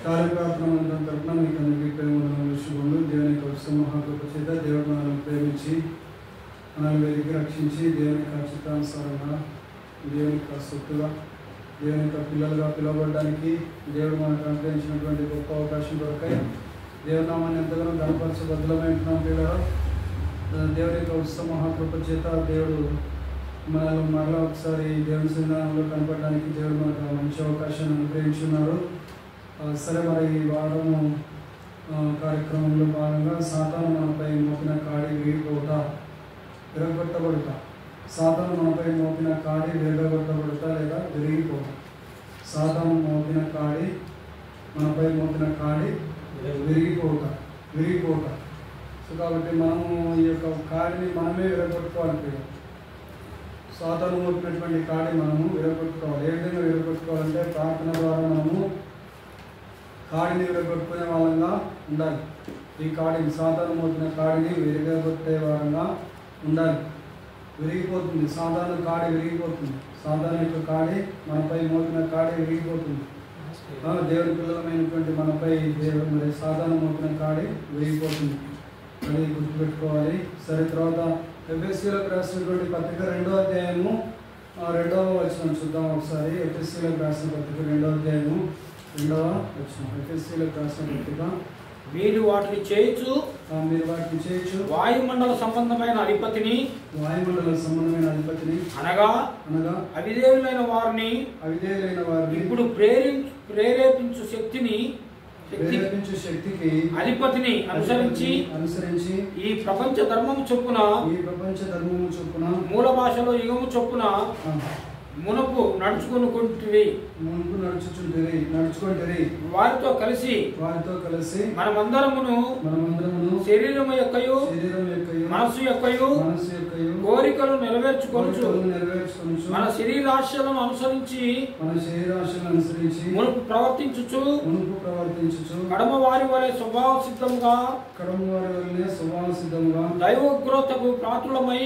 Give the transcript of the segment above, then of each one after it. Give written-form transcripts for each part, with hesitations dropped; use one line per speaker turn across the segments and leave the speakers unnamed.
కార్యప్రార్థన తరపున మీకు అందరికీ ప్రేమలను శుభములు. దేవుని యొక్క ఉత్సవ మహాకృప చేత దేవుడు మనల్ని ప్రేమించి మనల్ని వెతికి రక్షించి దేవుని యొక్క చిత్తానుసారంగా దేవుని యొక్క సొత్తుగా దేవుని యొక్క పిల్లలుగా పిలువబడడానికి దేవుడు మనకు అనుగ్రహించినటువంటి గొప్ప అవకాశం దొరకై దేవుని నామాన్ని ఎంతగానో గణపరచబద్ధులమైంటున్నాం. పిల్లలు దేవుని యొక్క ఉత్సవ మహాకృప చేత దేవుడు మనల్ని మరలా ఒకసారి దేవుని సన్నిధానంలో కనపడడానికి దేవుడు మనకు మంచి అవకాశాన్ని అనుగ్రహించున్నారు. సరే, మరి ఈ వారము కార్యక్రమంలో భాగంగా సాతాను మనపై మోపిన కాడి విరగొట్టబడుట, సాతాను మనపై మోపిన కాడి విరగొట్టబడుట లేదా విరిగిపోట. సాతాను మోపిన కాడి మనపై మోపిన కాడి విరిగిపోట. సో కాబట్టి మనము ఈ యొక్క కాడిని మనమే విరగొట్టుకోవాలి. సాతాను మోపినటువంటి కాడి మనము విరగొట్టుకోవాలి. ఏ విధంగా విరగొట్టుకోవాలంటే ప్రార్థన ద్వారా మనము కాడిని విరగొట్టుకునే వాళ్ళంగా ఉండాలి. ఈ కాడిని సాతాను మోపిన కాడిని విరగొట్టే వారంగా ఉండాలి. విరిగిపోతుంది, సాధారణ కాడి విరిగిపోతుంది. సాధారణ యొక్క కాడి మనపై మోపిన కాడి విరిగిపోతుంది. దేవుని పిల్లలమైనటువంటి మనపై మరి సాధారణ మోపిన కాడి విరిగిపోతుంది. అది గుర్తుపెట్టుకోవాలి. సరే, తర్వాత ఎఫెసీయులకు రాసినటువంటి పత్రిక 2వ అధ్యాయము 2వ వచనం చూద్దాం ఒకసారి. ఎఫెసీయులకు రాసిన పత్రిక 2వ అధ్యాయము 2వ వచనం. ఎఫెసీయులకు రాసిన పత్రిక
మీరు వాటిని చేయొచ్చు వాయుమండల సంబంధమైన అధిపతిని అనగా అవిధేయులైన వారిని ఇప్పుడు ప్రేరేపించు శక్తికి అధిపతిని అనుసరించి ఈ ప్రపంచ ధర్మము చొప్పున మూల భాషలో యుగము చొప్పున మునుపు నడుచుకుంటుంది. వారితో కలిసి మనమందరమును శరీరము యొక్కయు మనసు యొక్కయు కోరికలు నెరవేర్చుకొనుచు మన శరీరాశలను అనుసరించి మునుపు ప్రవర్తించుచు కడమ వారి వలె స్వభావ సిద్ధంగా దైవోగ్రతకు పాత్రులమై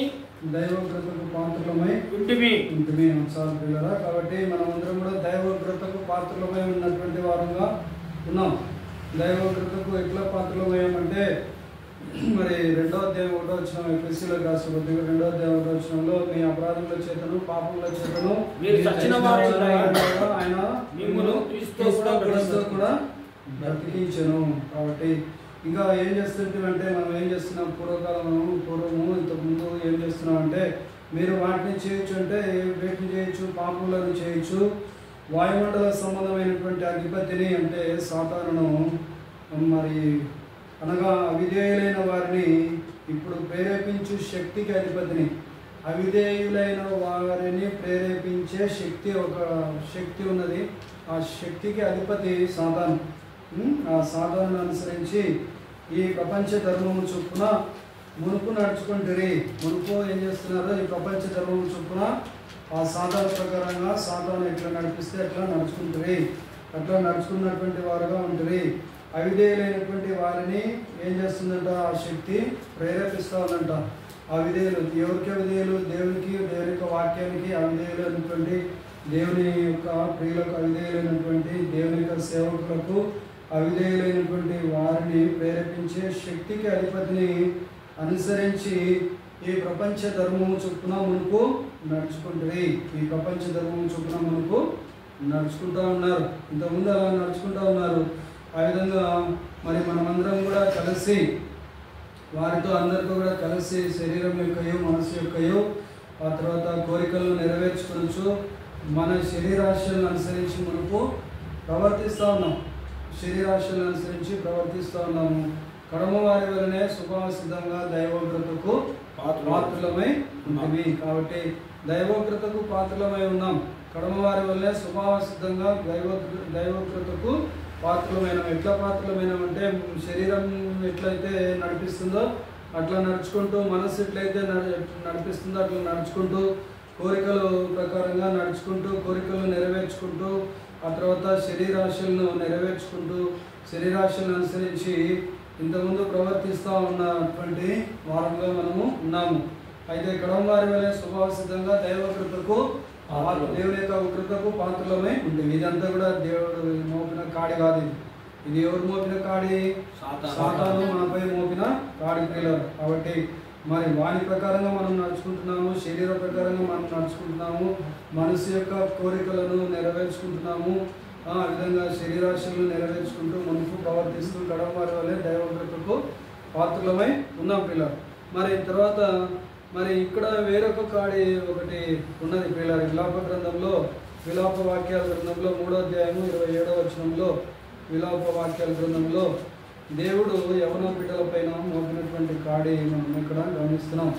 ఉంటుంది.
కాబట్టి మనమందరం కూడా దైవోగ్రతకు పాత్రలమై ఉన్నటువంటి వారంగా ఉన్నాం. దైవోగ్రతకు ఎట్లా పాత్రలమయ్యామంటే మరి 2వ అధ్యాయం 1వ వచనం ఎఫెసీయులకు రాసిన పత్రిక 2వ అధ్యాయం 1వ వచనంలో మీ అపరాధముల చేతను పాపముల చేతను ఆయన మిమ్మును క్రీస్తుతో కూడా బ్రతికించెను. కాబట్టి ఇంకా ఏం చేస్తుంటే మనం ఏం చేస్తున్నాం, పూర్వము ఇంతకుముందు ఏం చేస్తున్నాం అంటే మీరు వాటిని చేయొచ్చు అంటే వేటిని చేయొచ్చు, పాపములను చేయొచ్చు. వాయుమండల సంబంధమైనటువంటి అధిపతిని అంటే సాతానును మరి అనగా అవిధేయులైన వారిని ఇప్పుడు ప్రేరేపించు శక్తికి అధిపతిని. అవిధేయులైన వారిని ప్రేరేపించే ఒక శక్తి ఉన్నది. ఆ శక్తికి అధిపతి సాతాను. ఆ సాతాను అనుసరించి ఈ ప్రపంచ ధర్మము చొప్పున మునుపు నడుచుకుంటారు. మునుపు ఏం చేస్తున్నారో ఈ ప్రపంచ ధర్మము చొప్పున ఆ సాతాను ప్రకారంగా సాతాను ఎట్లా నడిపిస్తే అట్లా నడుచుకుంటారు. అట్లా నడుచుకున్నటువంటి వారుగా ఉంటారు. అవిధేయులైనటువంటి వారిని ఏం చేస్తుందంట ఆ శక్తి ప్రేరేపిస్తూ ఉందంట. అవిధేయులు ఎవరికి అవిధేయులు? దేవునికి, దేవుని యొక్క వాక్యానికి అవిధేయులు అయినటువంటి దేవుని యొక్క ప్రియులకు, అవిధేయులైనటువంటి దేవుని యొక్క సేవకులకు, అవిధేయులైనటువంటి వారిని ప్రేరేపించే శక్తికి అధిపతిని అనుసరించి ఈ ప్రపంచ ధర్మము చొప్పున మునుపు నడుచుకుంటుంది. ఈ ప్రపంచ ధర్మము చొప్పున మునుపు నడుచుకుంటూ ఉన్నారు. ఇంతకుముందు అలా నడుచుకుంటూ ఉన్నారు. ఆ విధంగా మరి మనమందరం కూడా కలిసి వారితో అందరితో కూడా కలిసి శరీరం యొక్కయో మనసు యొక్కయో ఆ తర్వాత కోరికలను నెరవేర్చుకోవచ్చు. మన శరీరాశలను అనుసరించి మునుపు ప్రవర్తిస్తూ ఉన్నాం. శరీరాశలను అనుసరించి ప్రవర్తిస్తూ ఉన్నాము. కడమ వారి వలనే శుభాసిద్ధంగా దైవోగ్రతకు పాత్రులమై ఉంటుంది. కాబట్టి దైవోగ్రతకు పాత్రులమై ఉన్నాం. కడమ వారి వల్లే స్వభావ సిద్ధంగా దైవోగ్రతకు పాత్రలమైన. ఎట్లా పాత్రలమైనామంటే శరీరం ఎట్లయితే నడిపిస్తుందో అట్లా నడుచుకుంటూ, మనసు ఎట్లయితే నడిపిస్తుందో అట్లా నడుచుకుంటూ, కోరికలు ప్రకారంగా నడుచుకుంటూ, కోరికలు నెరవేర్చుకుంటూ, ఆ తర్వాత శరీరాశలను నెరవేర్చుకుంటూ, శరీరాశలను అనుసరించి ఇంతకుముందు ప్రవర్తిస్తూ ఉన్నటువంటి వారంలో మనము ఉన్నాము. అయితే కడమ వారి వలె స్వభావ సిద్ధంగా దైవకృతకు దేవుని యొక్క కృతకు పాత్రలమై ఉంటుంది. ఇదంతా కూడా దేవుడు మోపిన కాడి కాదు. ఇది ఎవరు మోపిన కాడి? సాతాను మనపై మోపిన కాడి ప్రియులారా. కాబట్టి మరి వాని ప్రకారంగా మనం నడుచుకుంటున్నాము, శరీర ప్రకారంగా మనం నడుచుకుంటున్నాము, మనసు యొక్క కోరికలను నెరవేర్చుకుంటున్నాము. ఆ విధంగా శరీరాశలను నెరవేర్చుకుంటూ మునుపు ప్రవర్తిస్తూ గడవారి వల్లే దైవకృపకు పాత్రలమై ఉన్నాం పిల్లలు. మరి తర్వాత మరి ఇక్కడ వేరొక కాడి ఒకటి ఉన్నది పిల్లలు. విలాప గ్రంథంలో, విలాప వాక్యాల గ్రంథంలో 3వ అధ్యాయము 27వ వచనంలో, విలాప వాక్యాల గ్రంథంలో దేవుడు యవన బిడ్డల పైన మోపినటువంటి కాడి మనం ఇక్కడ గమనిస్తున్నాం.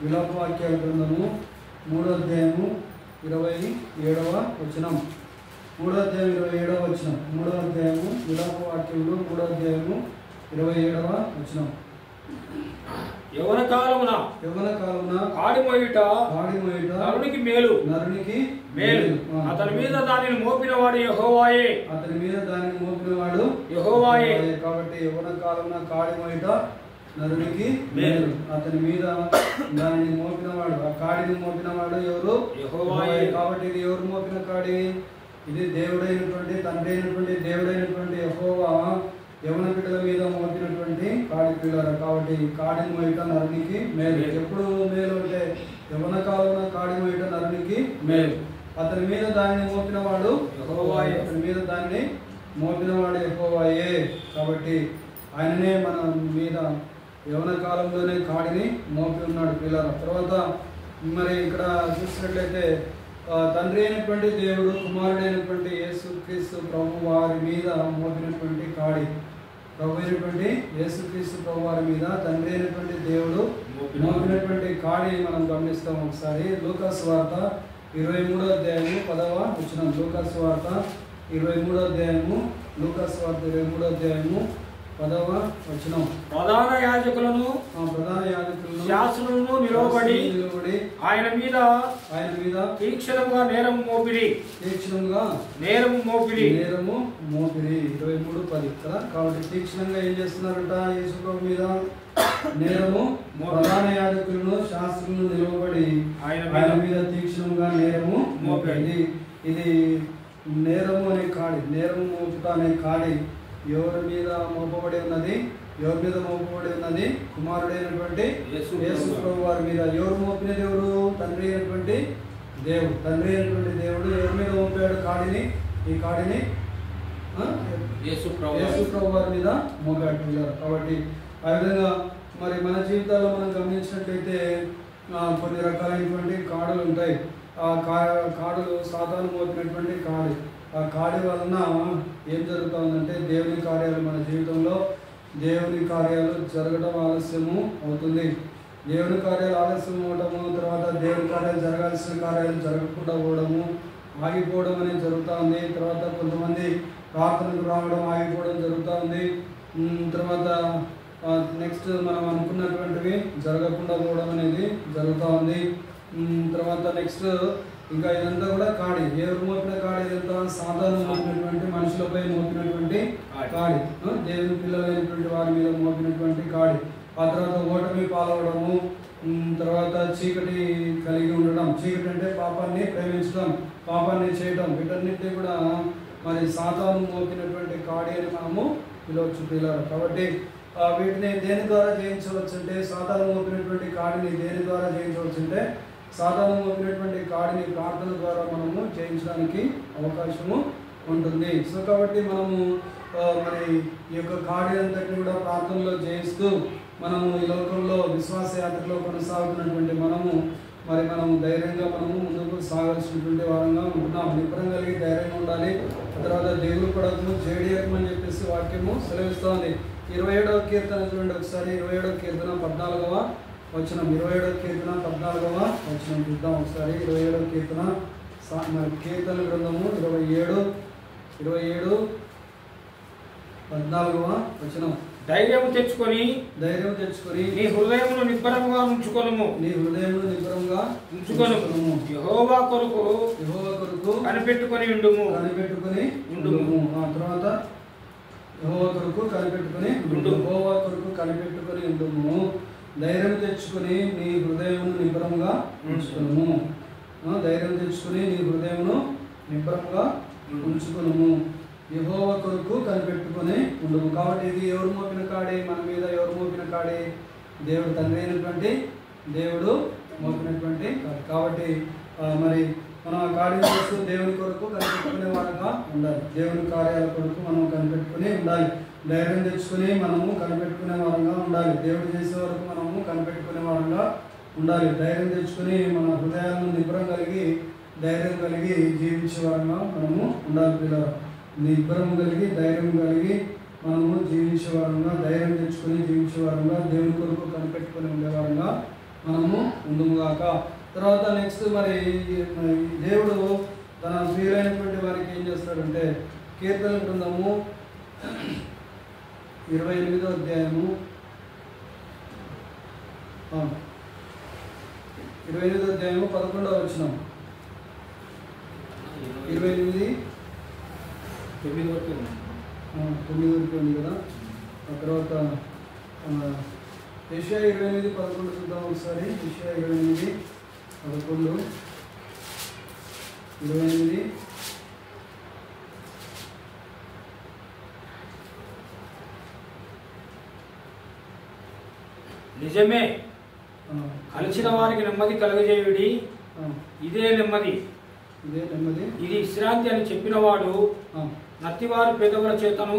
విలాప వాక్యాల గ్రంథము 3వ అధ్యాయము 27వ వచనం. 3వ అధ్యాయం 27వ వచనం. 3వ అధ్యాయము విలాప వాక్యంలో 3వ అధ్యాయము 27వ వచనం.
యవన కాలమున
కాడి మోయుట
నరునికి మేలు, అతని మీద దానిని మోపినవాడు యెహోవాయే.
కాబట్టి యవన కాలమున కాడి మోయుట నరునికి మేలు, అతని మీద దానిని మోపినవాడు, ఆ కాడిని మోపినవాడు ఎవరు?
యెహోవాయే.
కాబట్టి ఇది ఎవరు మోపిన కాడి? ఇది దేవుడైనటువంటి, తండ్రి అయినటువంటి దేవుడైనటువంటి యెహోవా యవన బిడ్డల మీద మోపినటువంటి కాడి పిల్లలు. కాబట్టి కాడిని మోయట నరునికి మేలు. ఎప్పుడు మేలు అంటే యవన కాలంలో కాడి మోయట నరునికి మేలు. అతని మీద దానిని మోపినవాడు యెహోవాయే. అతని మీద దాన్ని మోపినవాడు యెహోవాయే. కాబట్టి ఆయననే మన మీద యవన కాలంలోనే కాడిని మోపి ఉన్నాడు పిల్లలు. తర్వాత మరి ఇక్కడ చూసినట్లయితే తండ్రి అయినటువంటి దేవుడు కుమారుడైనటువంటి యేసుక్రీస్తు ప్రభు వారి మీద మోపినటువంటి కాడి, ప్రభు అయినటువంటి యేసుక్రీస్తు ప్రభు వారి మీద తండ్రి అయినటువంటి దేవుడు మోపినటువంటి కాడి మనం గమనిస్తాం. ఒకసారి లూకాసు వార్త 23వ అధ్యాయము 10వ వచనం. లూకాసు వార్త 23వ అధ్యాయము 23వ అధ్యాయము 10వ వచనం.
ప్రధాన యాజకులను శాస్త్రులను నిలవబడి ఆయన మీద తీక్షణంగా నేరము మోపిరి.
23:10 కదా. కాబట్టి తీక్షణంగా ఏం చేస్తున్నారంట? యేసు ప్రభు మీద నేరము, ప్రధాన యాజకులను శాస్త్రులను నిలవబడి ఆయన మీద తీక్షణంగా నేరము మోపిరి. ఇది నేరము అనే కాడి, నేరము మోపుట అనే కాడి ఎవరి మీద మోపబడి ఉన్నది? ఎవరి మీద మోపబడి ఉన్నది? కుమారుడైనటువంటి యేసు ప్రభు వారి మీద. ఎవరు మోపినది? ఎవరు? తండ్రి అయినటువంటి దేవుడు. తండ్రి అయినటువంటి దేవుడు ఎవరి మీద మోపాడు కాడిని? ఈ కాడిని యేసు ప్రభు వారి మీద మోపాడు. కాబట్టి ఆ విధంగా మరి మన జీవితాల్లో మనం గమనించినట్లయితే కొన్ని రకాలైనటువంటి కాడులు ఉంటాయి. ఆ కాడులు సాతాను మోపినటువంటి కాడి. ఆ కాడి వలన ఏం జరుగుతూ ఉందంటే దేవుని కార్యాలు మన జీవితంలో, దేవుని కార్యాలు జరగడం ఆలస్యము అవుతుంది. దేవుని కార్యాలు ఆలస్యం అవడము, తర్వాత దేవుని కార్యాలు జరగాల్సిన కార్యాలు జరగకుండా పోవడము, ఆగిపోవడం అనేది జరుగుతూ ఉంది. తర్వాత కొంతమంది ప్రార్థనకు రావడం ఆగిపోవడం జరుగుతూ ఉంది. తర్వాత నెక్స్ట్ మనం అనుకున్నటువంటివి జరగకుండా పోవడం అనేది జరుగుతూ ఉంది. తర్వాత నెక్స్ట్ ఇంకా ఇదంతా కూడా కాడి. ఎవరు మోపిన కాడి? ఇదంతా సాధారణ మోపినటువంటి మనుషులపై మోపినటువంటి కాడి, దేవుని పిల్లలైనటువంటి వారి మీద మోపినటువంటి కాడి. ఆ తర్వాత ఓటమి పాలవడము, తర్వాత చీకటి కలిగి ఉండడం. చీకటి అంటే పాపాన్ని ప్రేమించడం, పాపాన్ని చేయడం. వీటన్నిటినీ కూడా మరి సాతాను మోపినటువంటి కాడి అని మనము పిలవచ్చు పిల్లలు. కాబట్టి వీటిని దేని ద్వారా జయించవచ్చు అంటే, సాతాను మోపినటువంటి కాడిని దేని ద్వారా జయించవచ్చు అంటే, సాతాను మోపినటువంటి కాడిని ప్రార్థన ద్వారా మనము జయించడానికి అవకాశము ఉంటుంది. సో కాబట్టి మనము మరి ఈ యొక్క కాడి అంతటిని కూడా ప్రార్థనలో జయిస్తూ మనము ఈ లోకంలో విశ్వాస యాత్రలో కొనసాగుతున్నటువంటి మనము ధైర్యంగా ముందుకు సాగాల్సినటువంటి వారంగా ఉంటున్నాం. నిపుణం కలిగి ధైర్యంగా ఉండాలి. తర్వాత దేవుడు పడకము జేడియకం అని చెప్పేసి వాక్యము సెలవిస్తోంది. 27వ కీర్తన చూడండి ఒకసారి. 27వ కీర్తన 14వ వచనం. 27వ కీర్తన 14వ వచనం చూద్దాం ఒకసారి. 27వ కీర్తన మరి కీర్తన గ్రంథము 27 14వ వచనం.
ధైర్యం తెచ్చుకొని
నీ
హృదయమును నిబ్బరంగా ఉంచుకొనుము. యెహోవా కొరకు కనిపెట్టుకొని ఉండుము.
తర్వాత యెహోవా కొరకు కనిపెట్టుకొని ఉండుము. ధైర్యం తెచ్చుకొని నీ హృదయమును నిబ్బరంగా ఉంచుకొనుము. ధైర్యం తెచ్చుకొని నీ హృదయమును నిబ్బరంగా ఉంచుకొనుము. యెహోవా కొరకు కనిపెట్టుకొని ఉండుము. కాబట్టి ఇది ఎవరు మోపిన కాడి? మన మీద ఎవరు మోపిన కాడి? దేవుడు తండ్రి అయినటువంటి దేవుడు మోపినటువంటి కాడి. కాబట్టి మరి మనం ఆ కాడిని చేస్తూ దేవుని కొరకు కనిపెట్టుకునే వారంగా ఉండాలి. దేవుని కార్యాల కొరకు మనం కనిపెట్టుకుని ఉండాలి. ధైర్యం తెచ్చుకుని మనము కనిపెట్టుకునే వారంగా ఉండాలి. దేవుడు చేసే వరకు మనము కనిపెట్టుకునే వారంగా ఉండాలి. ధైర్యం తెచ్చుకుని మన హృదయాలను నిబ్బరం కలిగి ధైర్యం కలిగి జీవించే వారంగా మనము ఉండాలి. పిల్లలు నిబ్బరం కలిగి ధైర్యం కలిగి మనము జీవించే వారంగా ధైర్యం తెచ్చుకుని జీవించే వారంగా దేవుని కొరకు కనిపెట్టుకుని ఉండేవారంగా మనము ఉండుగాక. తర్వాత నెక్స్ట్ మరి దేవుడు తన ప్రియులైనటువంటి వారికి ఏం చేస్తాడంటే కీర్తన గ్రంథము 28వ అధ్యాయము 11వ వచనం 28 9 వరకు ఉంది కదా. ఆ తర్వాత యెషయా 28:11 చూద్దాం ఒకసారి. యెషయా 28:11 28
నిజమే, కలిసిన వారికి నెమ్మది కలుగజేయుడి. ఇదే నెమ్మది, ఇది విశ్రాంతి అని చెప్పినవాడు నత్తివారి పెదవుల చేతను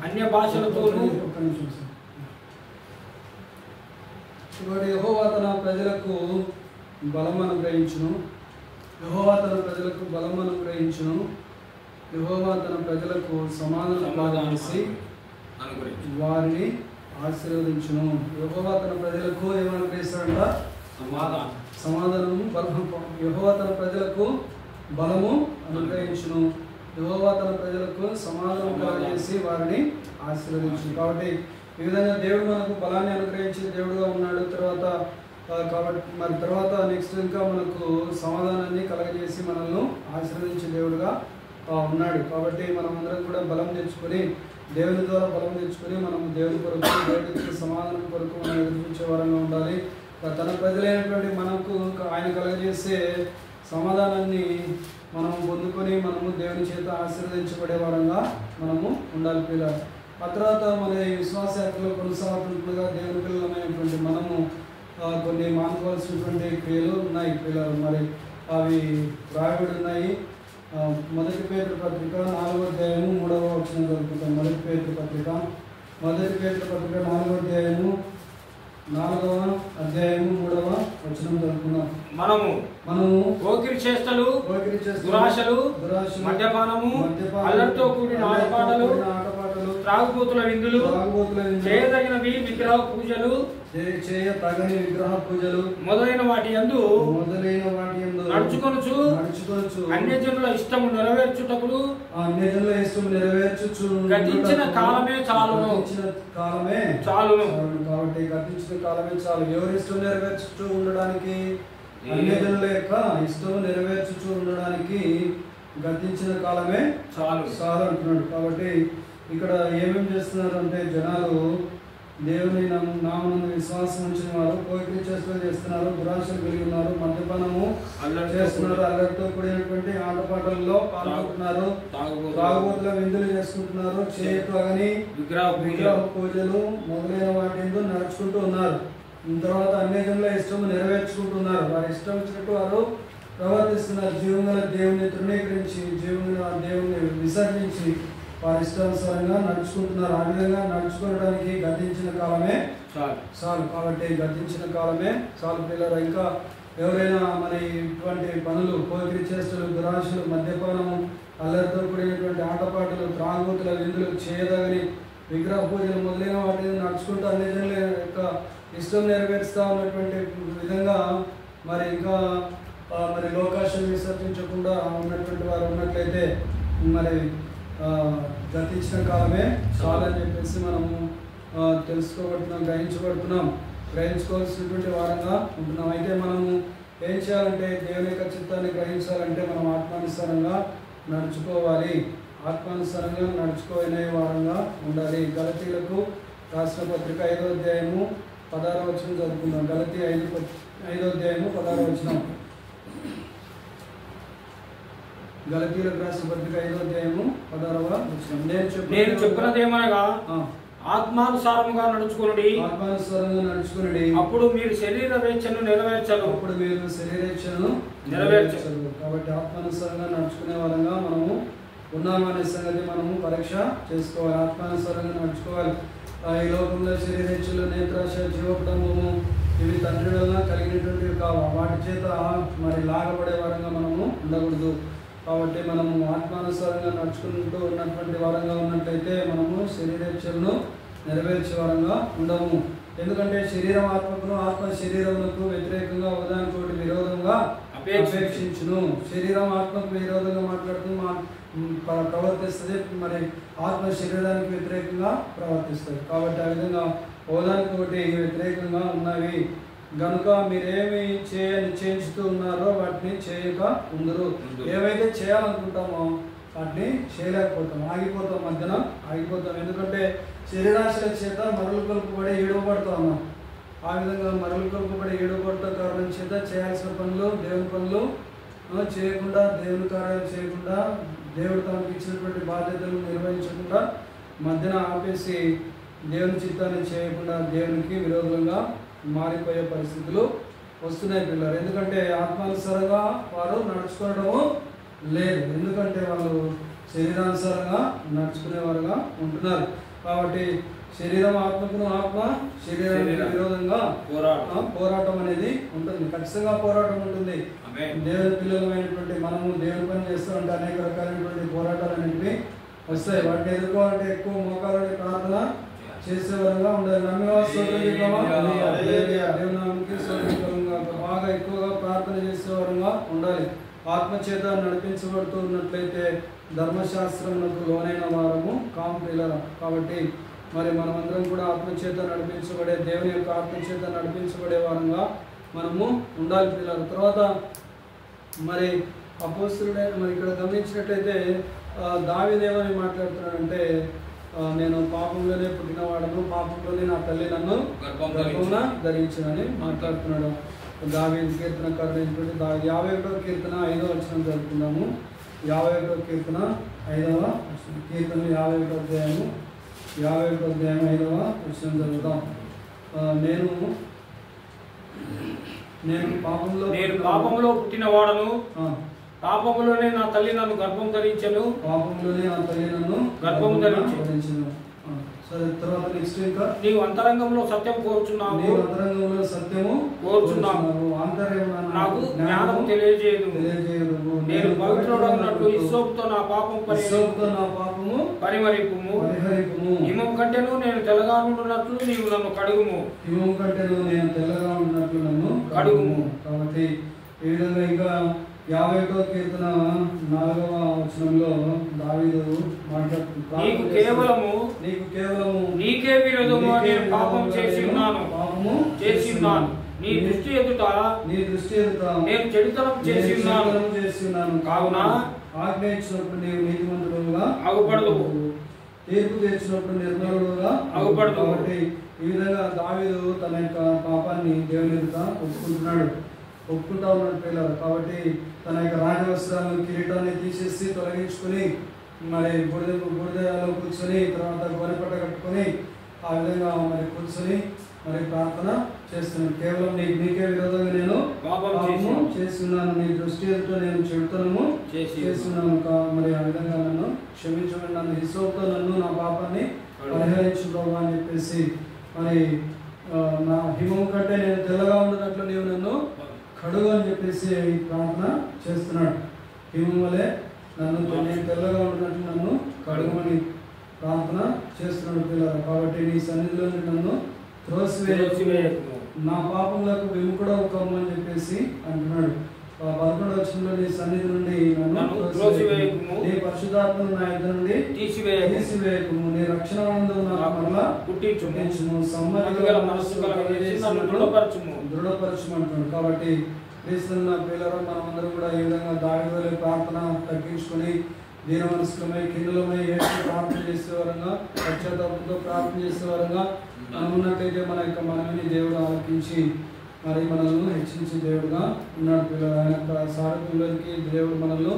అన్య భాషలతోనూ.
యెహోవా తన ప్రజలకు బలం అనుగ్రహించును. యెహోవా తన ప్రజలకు బలం అనుగ్రహించును. యెహోవా తన ప్రజలకు సమాధానం చేసి వారిని ఆశీర్వదించును. యెహోవా తన ప్రజలకు ఏమనుగ్రహిస్తాడంట? సమాధానము, బలము. యెహోవా తన ప్రజలకు బలము అనుగ్రహించును. యెహోవా తన ప్రజలకు సమాధానం కలుగజేసి వారిని ఆశీర్వదించును. కాబట్టి ఈ విధంగా దేవుడు మనకు బలాన్ని అనుగ్రహించి దేవుడుగా ఉన్నాడు. కాబట్టి మరి తర్వాత నెక్స్ట్ ఇంకా మనకు సమాధానాన్ని కలగజేసి మనల్ని ఆశీర్వదించే దేవుడుగా ఉన్నాడు. కాబట్టి మనం అందరం కూడా బలం తెచ్చుకొని దేవుని ద్వారా బలం తెచ్చుకొని మనము దేవుని కొరకు దేవుడికి సమాధానం కొరకు మనం ఎదుర్కొంచే వారంగా ఉండాలి. తన ప్రజలైనటువంటి మనకు ఆయన కలగజేసే సమాధానాన్ని మనం పొందుకొని మనము దేవుని చేత ఆశీర్వదించబడే వారంగా మనము ఉండాలి. పిల్లలు ఆ తర్వాత మన విశ్వాస యాత్రలో కొనసాగుతుండగా దేవుని పిల్లలమైనటువంటి మనము కొన్ని మానుకోవాల్సినటువంటి క్రియలు ఉన్నాయి పిల్లలు. మరి అవి రాయబడి ఉన్నాయి. మొదటి పేతురు పత్రిక 4వ అధ్యాయము 3వ వచనం జరుగుతాం. మొదటి పేతురు పత్రిక 4వ అధ్యాయము 4వ అధ్యాయము 3వ వచనం జరుగుతున్నాం. మనము
పోకిరి చేష్టలు, దురాశలు, మద్యపానము, అల్లరితో కూడిన ఆటపాటలు, త్రాగుబోతుల విందులు, చేయదగినవి విగ్రహ పూజలు,
చేయతగని విగ్రహ పూజలు
మొదలైన వాటి యందు నడుచుకొనుచు అన్యజనుల ఇష్టము నెరవేర్చుటకును గతించిన కాలమే చాలును.
కాబట్టి గతించిన కాలమే చాలు. ఎవరి ఇష్టం నెరవేర్చుతూ ఉండడానికి, అన్యజనుల యొక్క ఇష్టం నెరవేర్చుతూ ఉండడానికి గతించిన కాలమే చాలు అంటున్నాడు. కాబట్టి ఇక్కడ ఏమేమి చేస్తున్నారు అంటే జనాలు దేవుని నామమునందు విశ్వాసం ఉంచిన వారు పోకిరి చేస్తున్నారు, దురాశలు కలిగి ఉన్నారు, మద్యపానము చేస్తున్నారు, అల్లరితో కూడినటువంటి ఆటపాటల్లో పాల్గొంటున్నారు, త్రాగుబోతుల విందులు చేసుకుంటున్నారు, చేయతగని విగ్రహ పూజలు మొదలైన వాటి నడుచుకుంటూ ఉన్నారు. తర్వాత అన్యజనుల ఇష్టము నెరవేర్చుకుంటున్నారు. వారి ఇష్టం వచ్చినట్టు వారు ప్రవర్తిస్తున్నారు. జీవగల దేవుని తృణీకరించి, జీవగల దేవుని విసర్జించి వారి ఇష్టానుసారంగా నడుచుకుంటున్నారు. ఆ విధంగా నడుచుకోవడానికి గతించిన కాలమే చాలు. కాబట్టి గతించిన కాలమే చాలు పిల్లలు. ఇంకా ఎవరైనా మరి ఇటువంటి పనులు, పోకిరి చేష్టలు, దురాశలు, మద్యపానము, అల్లరితో కూడినటువంటి ఆటపాటలు, త్రాగుబోతుల విందులు, చేయదగని విగ్రహ పూజలు మొదలైన వాటిని నడుచుకుంటూ అన్యజనుల యొక్క ఇష్టం నెరవేరుస్తూ ఉన్నటువంటి విధంగా మరి ఇంకా మరి లోకాశను విసర్జించకుండా ఉన్నటువంటి వారు ఉన్నట్లయితే మరి గతించిన కాలమే చాలని చెప్పేసి మనము గ్రహించుకోవాల్సినటువంటి వారంగా ఉంటున్నాం. అయితే మనము ఏం చేయాలంటే దేవుని యొక్క చిత్తాన్ని గ్రహించాలంటే మనం ఆత్మానుసారంగా నడుచుకోవాలి. ఆత్మానుసారంగా నడుచుకోనే వారంగా ఉండాలి. గలతీలకు రాసిన పత్రిక 5వ అధ్యాయము 16వ వచనం చదువుకుందాం. గలతీ 5వ అధ్యాయము 16వ వచనం. గలతీయులకు రాసిన పత్రిక 5వ అధ్యాయము 16వ వచనం.
నేను చెప్పినదేమనగా ఆత్మానుసారముగా నడుచుకొనుడి,
ఆత్మానుసారంగా నడుచుకొనుడి,
అప్పుడు మీరు శరీరేచ్ఛను నెరవేర్చరు.
అప్పుడు మీరు శరీరేచ్ఛను నెరవేర్చరు. కాబట్టి ఆత్మానుసారంగా నడుచుకునే వారంగా మనము ఉన్నామనే సంగతి మనము పరీక్ష చేసుకోవాలి. ఆత్మానుసారంగా నడుచుకోవాలి. ఈ లోకంలో శరీరేచ్ఛలు, నేత్రాశ, జీవకుటుంబము ఇవి తండ్రి వలన కలిగినటువంటివి కావు. వాటి చేత మరి లాగబడే వారంగా మనము ఉండకూడదు. కాబట్టి మనము ఆత్మానుసారంగా నడుచుకుంటూ ఉన్నటువంటి వారంగా ఉన్నట్లయితే మనము శరీరేచ్ఛలను నెరవేర్చే వారంగా ఉండము. ఎందుకంటే శరీరం ఆత్మకును, ఆత్మ శరీరములకు వ్యతిరేకంగా ఒకదానితోటి విరోధంగా అపేక్షించును. శరీరం ఆత్మకు విరోధంగా ప్రవర్తిస్తుంది, మరి ఆత్మ శరీరానికి వ్యతిరేకంగా ప్రవర్తిస్తుంది. కాబట్టి ఆ విధంగా ఒకదానికొకటి వ్యతిరేకంగా ఉన్నవి గనుక మీరేమి నిశ్చయించుతూ ఉన్నారో వాటిని చేయక ఉందరు. ఏవైతే చేయాలనుకుంటామో వాటిని చేయలేకపోతాం, ఆగిపోతాం, మధ్యన ఆగిపోతాం. ఎందుకంటే శరీరాశల చేత మరలు కలుపుబడి ఏడవబడుతూ ఉన్నాం. ఆ విధంగా మరలు కలుపుబడి ఏడవబడుతూ కారణం చేత చేయాల్సిన పనులు, దేవుని పనులు చేయకుండా, దేవుని కార్యాలు చేయకుండా, దేవుడు తనకు ఇచ్చినటువంటి బాధ్యతలు నిర్వహించకుండా మధ్యన ఆపేసి దేవుని చిత్తాన్ని చేయకుండా దేవునికి విరోధంగా మారిపోయే పరిస్థితులు వస్తున్నాయి పిల్లలు. ఎందుకంటే ఆత్మానుసారంగా వారు నడుచుకోవడము లేదు. ఎందుకంటే వాళ్ళు శరీరానుసారంగా నడుచుకునేవారుగా ఉంటున్నారు. కాబట్టి శరీరం ఆత్మకును, ఆత్మ శరీరానికి విరోధంగా పోరాటం అనేది ఉంటుంది. ఖచ్చితంగా పోరాటం ఉంటుంది. దేవుని పిల్లలమైనటువంటి మనము దేవుని పని చేస్తూ ఉంటే అనేక రకాలైనటువంటి పోరాటాలు అనేవి వస్తాయి. వాటిని ఎదుర్కోవాలంటే ఎక్కువ మోకాలని ప్రార్థన చేసేవారంగా ఉండాలి. దేవునామానికి సౌకర్యంగా బాగా ఎక్కువగా ప్రార్థన చేసేవారంగా ఉండాలి. ఆత్మచేత నడిపించబడుతూ ఉన్నట్లయితే ధర్మశాస్త్రములకు లోనైన వారము కాంప్రిలర. కాబట్టి మరి మనమందరం కూడా ఆత్మచేత నడిపించబడే, దేవుని యొక్క ఆత్మచేత నడిపించబడే వారంగా మనము ఉండాలి పిల్లలు. తర్వాత మరి అపోస్తలుడే మరి ఇక్కడ గమనించినట్లయితే దావీదేమని మాట్లాడుతున్నాడంటే, నేను పాపంలోనే పుట్టినవాడను, పాపంలోనే నా తల్లి నన్ను గర్భమున ధరించినని మాట్లాడుతున్నాడు. దావీదు కీర్తనకారుడైనటువంటి 51వ కీర్తన 5వ వచనం చదువుకుందాము. 51వ కీర్తన 5వ కీర్తన 51వ అధ్యాయము 5వ వచనం చదువుతాం. నేను
పాపంలో పుట్టినవాడను, పాపములోనే నా తల్లి నన్ను గర్భం ధరించెను,
పాపంలోనే నా తల్లి నన్ను
గర్భం ధరించెను.
సరే, తర్వాత నెక్స్ట్ ఇంకా
నీవు అంతరంగంలో సత్యం కోరుచున్నావు,
నీవు అంతరంగంలో సత్యము
కోరుచున్నావు, నాకు జ్ఞానం తెలియజేయదు. నేను పవిత్రుడన్నట్టు హిస్సోపుతో నా పాపము పరిమళింపుము. హిమం కంటేను నేను తెల్లగా ఉండున్నట్లు నీవు నన్ను కడుగుము.
హిమం కంటేను నేను తెల్లగా ఉన్నట్లు నన్ను
కడుగుము.
కాబట్టి ఈ విధంగా ఇంకా 51వ కీర్తన 4వ వచనంలో దావీదు మాట్లాడుతున్నాడు,
నీకే విరోధము నేను పాపం చేసి ఉన్నాను, నీ దృష్టి ఎదుట నేను చెడుతనం చేసి ఉన్నాను. కావున
ఆజ్ఞ ఇచ్చినప్పుడు నీవు నీతిమంతుడుగా
అగుపడదు,
తీర్పు తెచ్చినప్పుడు నిర్మలుడుగా
అగుపడదు.
కాబట్టి ఈ విధంగా దావీదు తన యొక్క పాపాన్ని దేవుని ఎదుట ఒప్పుకుంటా ఉన్నాడు పిల్లలు. కాబట్టి తన యొక్క రాజవస్త్రాలను, కిరీటాన్ని తీసేసి తొలగించుకొని మరి బుడిదలో కూర్చొని, తర్వాత గోనెపట్ట కట్టుకొని ఆ విధంగా మరి కూర్చొని మరి ప్రార్థన చేస్తున్నాను. కేవలం నీకే విరోధంగా నేను పాపము చేస్తున్నాను, నీ దృష్టి ఎదుట నేను చెడుతనము చేస్తున్నాను. మరి ఆ విధంగా నన్ను క్షమించమని, నన్ను హిస్సోపుతో నన్ను నా పాపాన్ని పరిహరించు ప్రభు అని చెప్పేసి, మరి నా హిమం కంటే నేను తెల్లగా ఉన్నట్లు నీవు నన్ను కడుగు అని చెప్పేసి ప్రార్థన చేస్తున్నాడు. హిమం వలె నేను తెల్లగా ఉన్నట్లు నన్ను కడుగుమని ప్రార్థన చేస్తున్నాడు పిల్లలు. కాబట్టి నీ సన్నిధిలో నన్ను త్రోసివేయకు, నా పాపములకు విముఖుడవు కమ్ము అని చెప్పేసి అంటున్నాడు. 11వ వచనంలో నీ సన్నిధి నుండి నన్ను త్రోసివేయకుము, నీ పరిశుద్ధాత్మను నా యొద్ద నుండి తీసివేయకుము, నీ రక్షణ ఆనందం నాకు మరలా పుట్టించుము, సమ్మతిగల మనస్సు దృఢపరచుము అంటున్నాడు. కాబట్టి క్రీస్తున్న పిల్లలు మనమందరం కూడా ఈ విధంగా దావీదు వలె ప్రార్థన తగ్గించుకొని దీన మనస్కులమై కిందులమై ఏడ్చి ప్రార్థన చేసేవారంగా, పశ్చాత్తాపంతో ప్రార్థన చేసేవారంగా మనం ఉన్నట్లయితే మన యొక్క మనవిని దేవుడు ఆలకించి మరి మనల్ని హెచ్చించే దేవుడుగా ఉన్నాడు పిల్లలు. ఆయన యొక్క సారథ్యంలోకి దేవుడు మనల్ని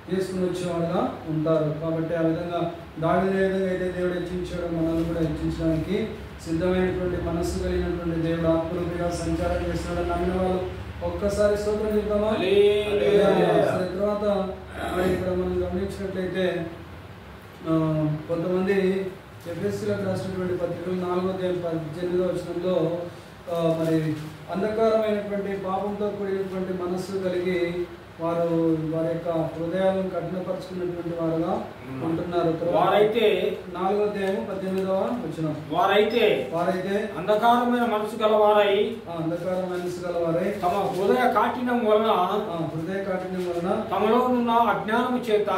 తీసుకుని వచ్చేవాడుగా ఉంటారు. కాబట్టి ఆ విధంగా దావీదుని ఏ విధంగా అయితే దేవుడు హెచ్చించాడో మనల్ని కూడా హెచ్చించడానికి సిద్ధమైనటువంటి మనస్సు కలిగినటువంటి దేవుడు ఆత్మరూపిగా సంచారం చేస్తున్నాడని నమ్మిన వాళ్ళు ఒక్కసారి స్తోత్రం చెప్తామా? తర్వాత మరి ఇక్కడ మనం గమనించినట్లయితే కొంతమంది ఎఫెసీయులకు రాసినటువంటి పత్రికలు 4:18 వచనంలో మరి అంధకారమైనటువంటి పాపంతో కూడినటువంటి మనస్సు కలిగి వారి యొక్క హృదయాలను కఠినపరుచుకున్నటువంటి వారుగా ఉంటున్నారు. వారైతే 4:18 వచనం, వారైతే అంధకారమైన మనసు గలవారై తమ హృదయ కాఠిన్యం వలన తమలో ఉన్న అజ్ఞానము చేత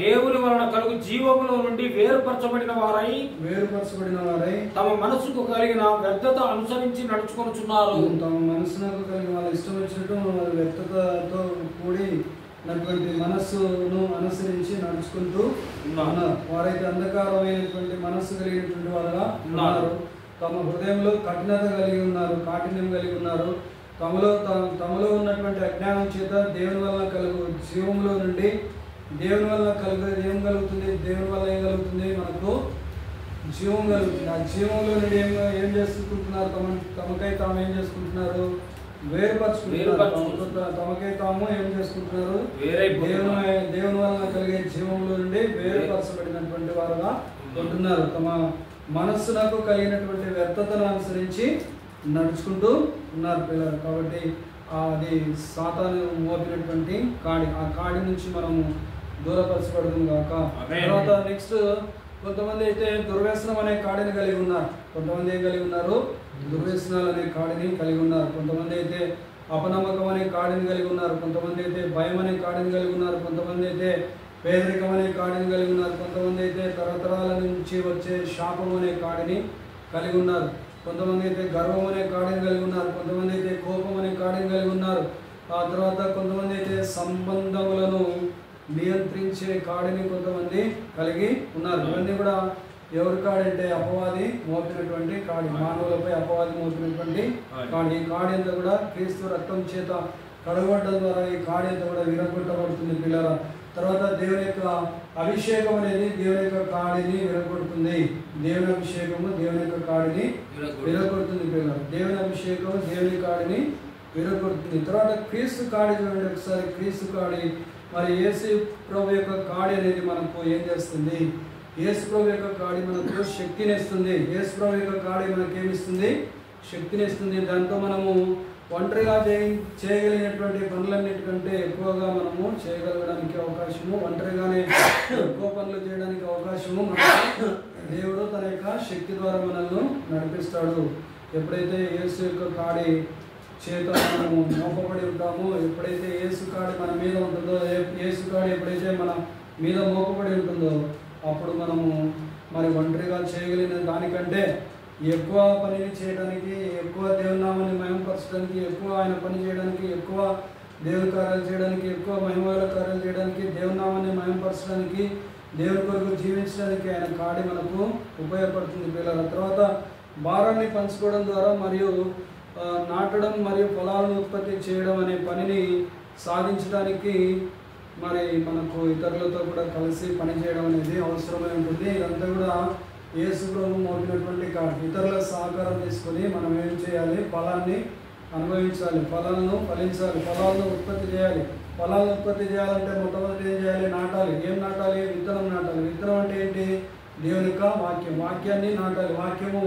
దేవుని వలన కలుగు జీవములో నుండి వేరుపరచబడిన వారై తమ మనసుకు కలిగిన వ్యర్థత అనుసరించి నడుచుకొనుచున్నారు. తమ మనసుకు కలిగిన వాళ్ళ ఇష్టం వచ్చినట్టు వ్యర్థతతో కూడినటువంటి మనస్సును అనుసరించి నడుచుకుంటూ ఉన్నారు. వారైతే అంధకారమైనటువంటి మనస్సు కలిగినటువంటి వారుగా ఉన్నారు. తమ హృదయంలో కాఠిన్యం కలిగి ఉన్నారు. తమలో ఉన్నటువంటి అజ్ఞానం చేత దేవుని వలన కలుగు జీవంలో నుండి దేవుని వలన ఏం కలుగుతుంది? దేవుని వల్ల ఏం కలుగుతుంది? మనకు జీవం కలుగుతుంది. ఆ జీవంలో నుండి ఏం చేసుకుంటున్నారు? తమకై తాము ఏం చేసుకుంటున్నారు? వేరుపరుచుకుంటున్నారు. తమకై తాము ఏం చేసుకుంటున్నారు? దేవుని వలన కలిగే జీవంలో నుండి వేరుపరచబడినటువంటి వారుగా ఉంటున్నారు. తమ మనస్సునకు కలిగినటువంటి వ్యర్థతను అనుసరించి నడుచుకుంటూ ఉన్నారు పిల్లలు. కాబట్టి అది సాతాను మోపినటువంటి కాడి, ఆ కాడి నుంచి మనము దూరపరచబడదు కాక. తర్వాత నెక్స్ట్ కొంతమంది అయితే దుర్వ్యసనం అనే కాడిని కలిగి ఉన్నారు. కొంతమంది ఏం కలిగి ఉన్నారు? దుర్వ్యసనాలు అనే కాడిని కలిగి ఉన్నారు. కొంతమంది అయితే అపనమ్మకం అనే కాడిని కలిగి ఉన్నారు. కొంతమంది అయితే భయం అనే కాడిని కలిగి ఉన్నారు. కొంతమంది అయితే పేదరికం అనే కాడిని కలిగి ఉన్నారు. కొంతమంది అయితే తరతరాల నుంచి వచ్చే శాపం అనే కాడిని కలిగి ఉన్నారు. కొంతమంది అయితే గర్వం అనే కాడిని కలిగి ఉన్నారు. కొంతమంది అయితే కోపం అనే కాడిని కలిగి ఉన్నారు. ఆ తర్వాత కొంతమంది అయితే సంబంధములను నియంత్రించే కాడిని కొంతమంది కలిగి ఉన్నారు. ఇవన్నీ కూడా ఎవరి కాడంటే అపవాది మోపినటువంటి కాడి, మానవులపై అపవాది మోపినటువంటి కాడి. ఈ కాడి అంతా కూడా క్రీస్తు రక్తం చేత కడగొట్టడం ద్వారా ఈ కాడి అంతా కూడా విరగొట్టబడుతుంది పిల్లల. తర్వాత దేవుని యొక్క అభిషేకం అనేది దేవుని యొక్క కాడిని విరగొడుతుంది. దేవుని అభిషేకము దేవుని యొక్క కాడిని విరగొడుతుంది పిల్లల. దేవుని అభిషేకము దేవుని కాడిని విరగొడుతుంది. తర్వాత క్రీస్తు కాడి చూడండి ఒకసారి. క్రీస్తు కాడి మరి యేసు ప్రభు యొక్క కాడి అనేది మనకు ఏం చేస్తుంది? యేసు ప్రభు యొక్క కాడి మనకు శక్తిని ఇస్తుంది. యేసు ప్రభు యొక్క కాడి మనకి ఏమిస్తుంది? శక్తిని ఇస్తుంది. దాంతో మనము ఒంటరిగా చేయగలిగినటువంటి పనులన్నిటికంటే ఎక్కువగా మనము చేయగలగడానికి అవకాశము, ఒంటరిగానే ఎక్కువ పనులు చేయడానికి అవకాశము దేవుడు తన యొక్క శక్తి ద్వారా మనల్ని నడిపిస్తాడు. ఎప్పుడైతే యేసు యొక్క కాడి చేత మనము మోపబడి ఉంటామో, ఎప్పుడైతే యేసు కాడి మన మీద ఉంటుందో, యేసు కాడి ఎప్పుడైతే మన మీద మోపబడి ఉంటుందో అప్పుడు మనము మరి ఒంటరిగా చేయగలిగిన దానికంటే ఎక్కువ పనిని చేయడానికి, ఎక్కువ దేవుని నామాన్ని మహిమపరచడానికి, ఎక్కువ ఆయన పని చేయడానికి, ఎక్కువ దేవుని కార్యాలు చేయడానికి, ఎక్కువ మహిమల కార్యాలు చేయడానికి, దేవుని నామాన్ని మహిమపరచడానికి, దేవుని కొరకు జీవించడానికి ఆయన కాడి మనకు ఉపయోగపడుతుంది పిల్లల. తర్వాత భారాన్ని పంచుకోవడం ద్వారా మరియు నాటడం మరియు ఫలాలను ఉత్పత్తి చేయడం అనే పనిని సాధించడానికి మరి మనకు ఇతరులతో కూడా కలిసి పనిచేయడం అనేది అవసరమై ఉంటుంది. ఇదంతా కూడా యేసు ప్రభు మోపినటువంటి కాడి. ఇతరుల సహకారం తీసుకొని మనం ఏం చేయాలి? ఫలాన్ని అనుభవించాలి, ఫలాలను ఫలించాలి, ఫలాలను ఉత్పత్తి చేయాలి. ఫలాలను ఉత్పత్తి చేయాలంటే మొట్టమొదటి ఏం చేయాలి? నాటాలి. ఏం నాటాలి? విత్తనం నాటాలి. విత్తనం అంటే ఏంటి? దేవుని యొక్క వాక్యం. వాక్యాన్ని నాటాలి. వాక్యము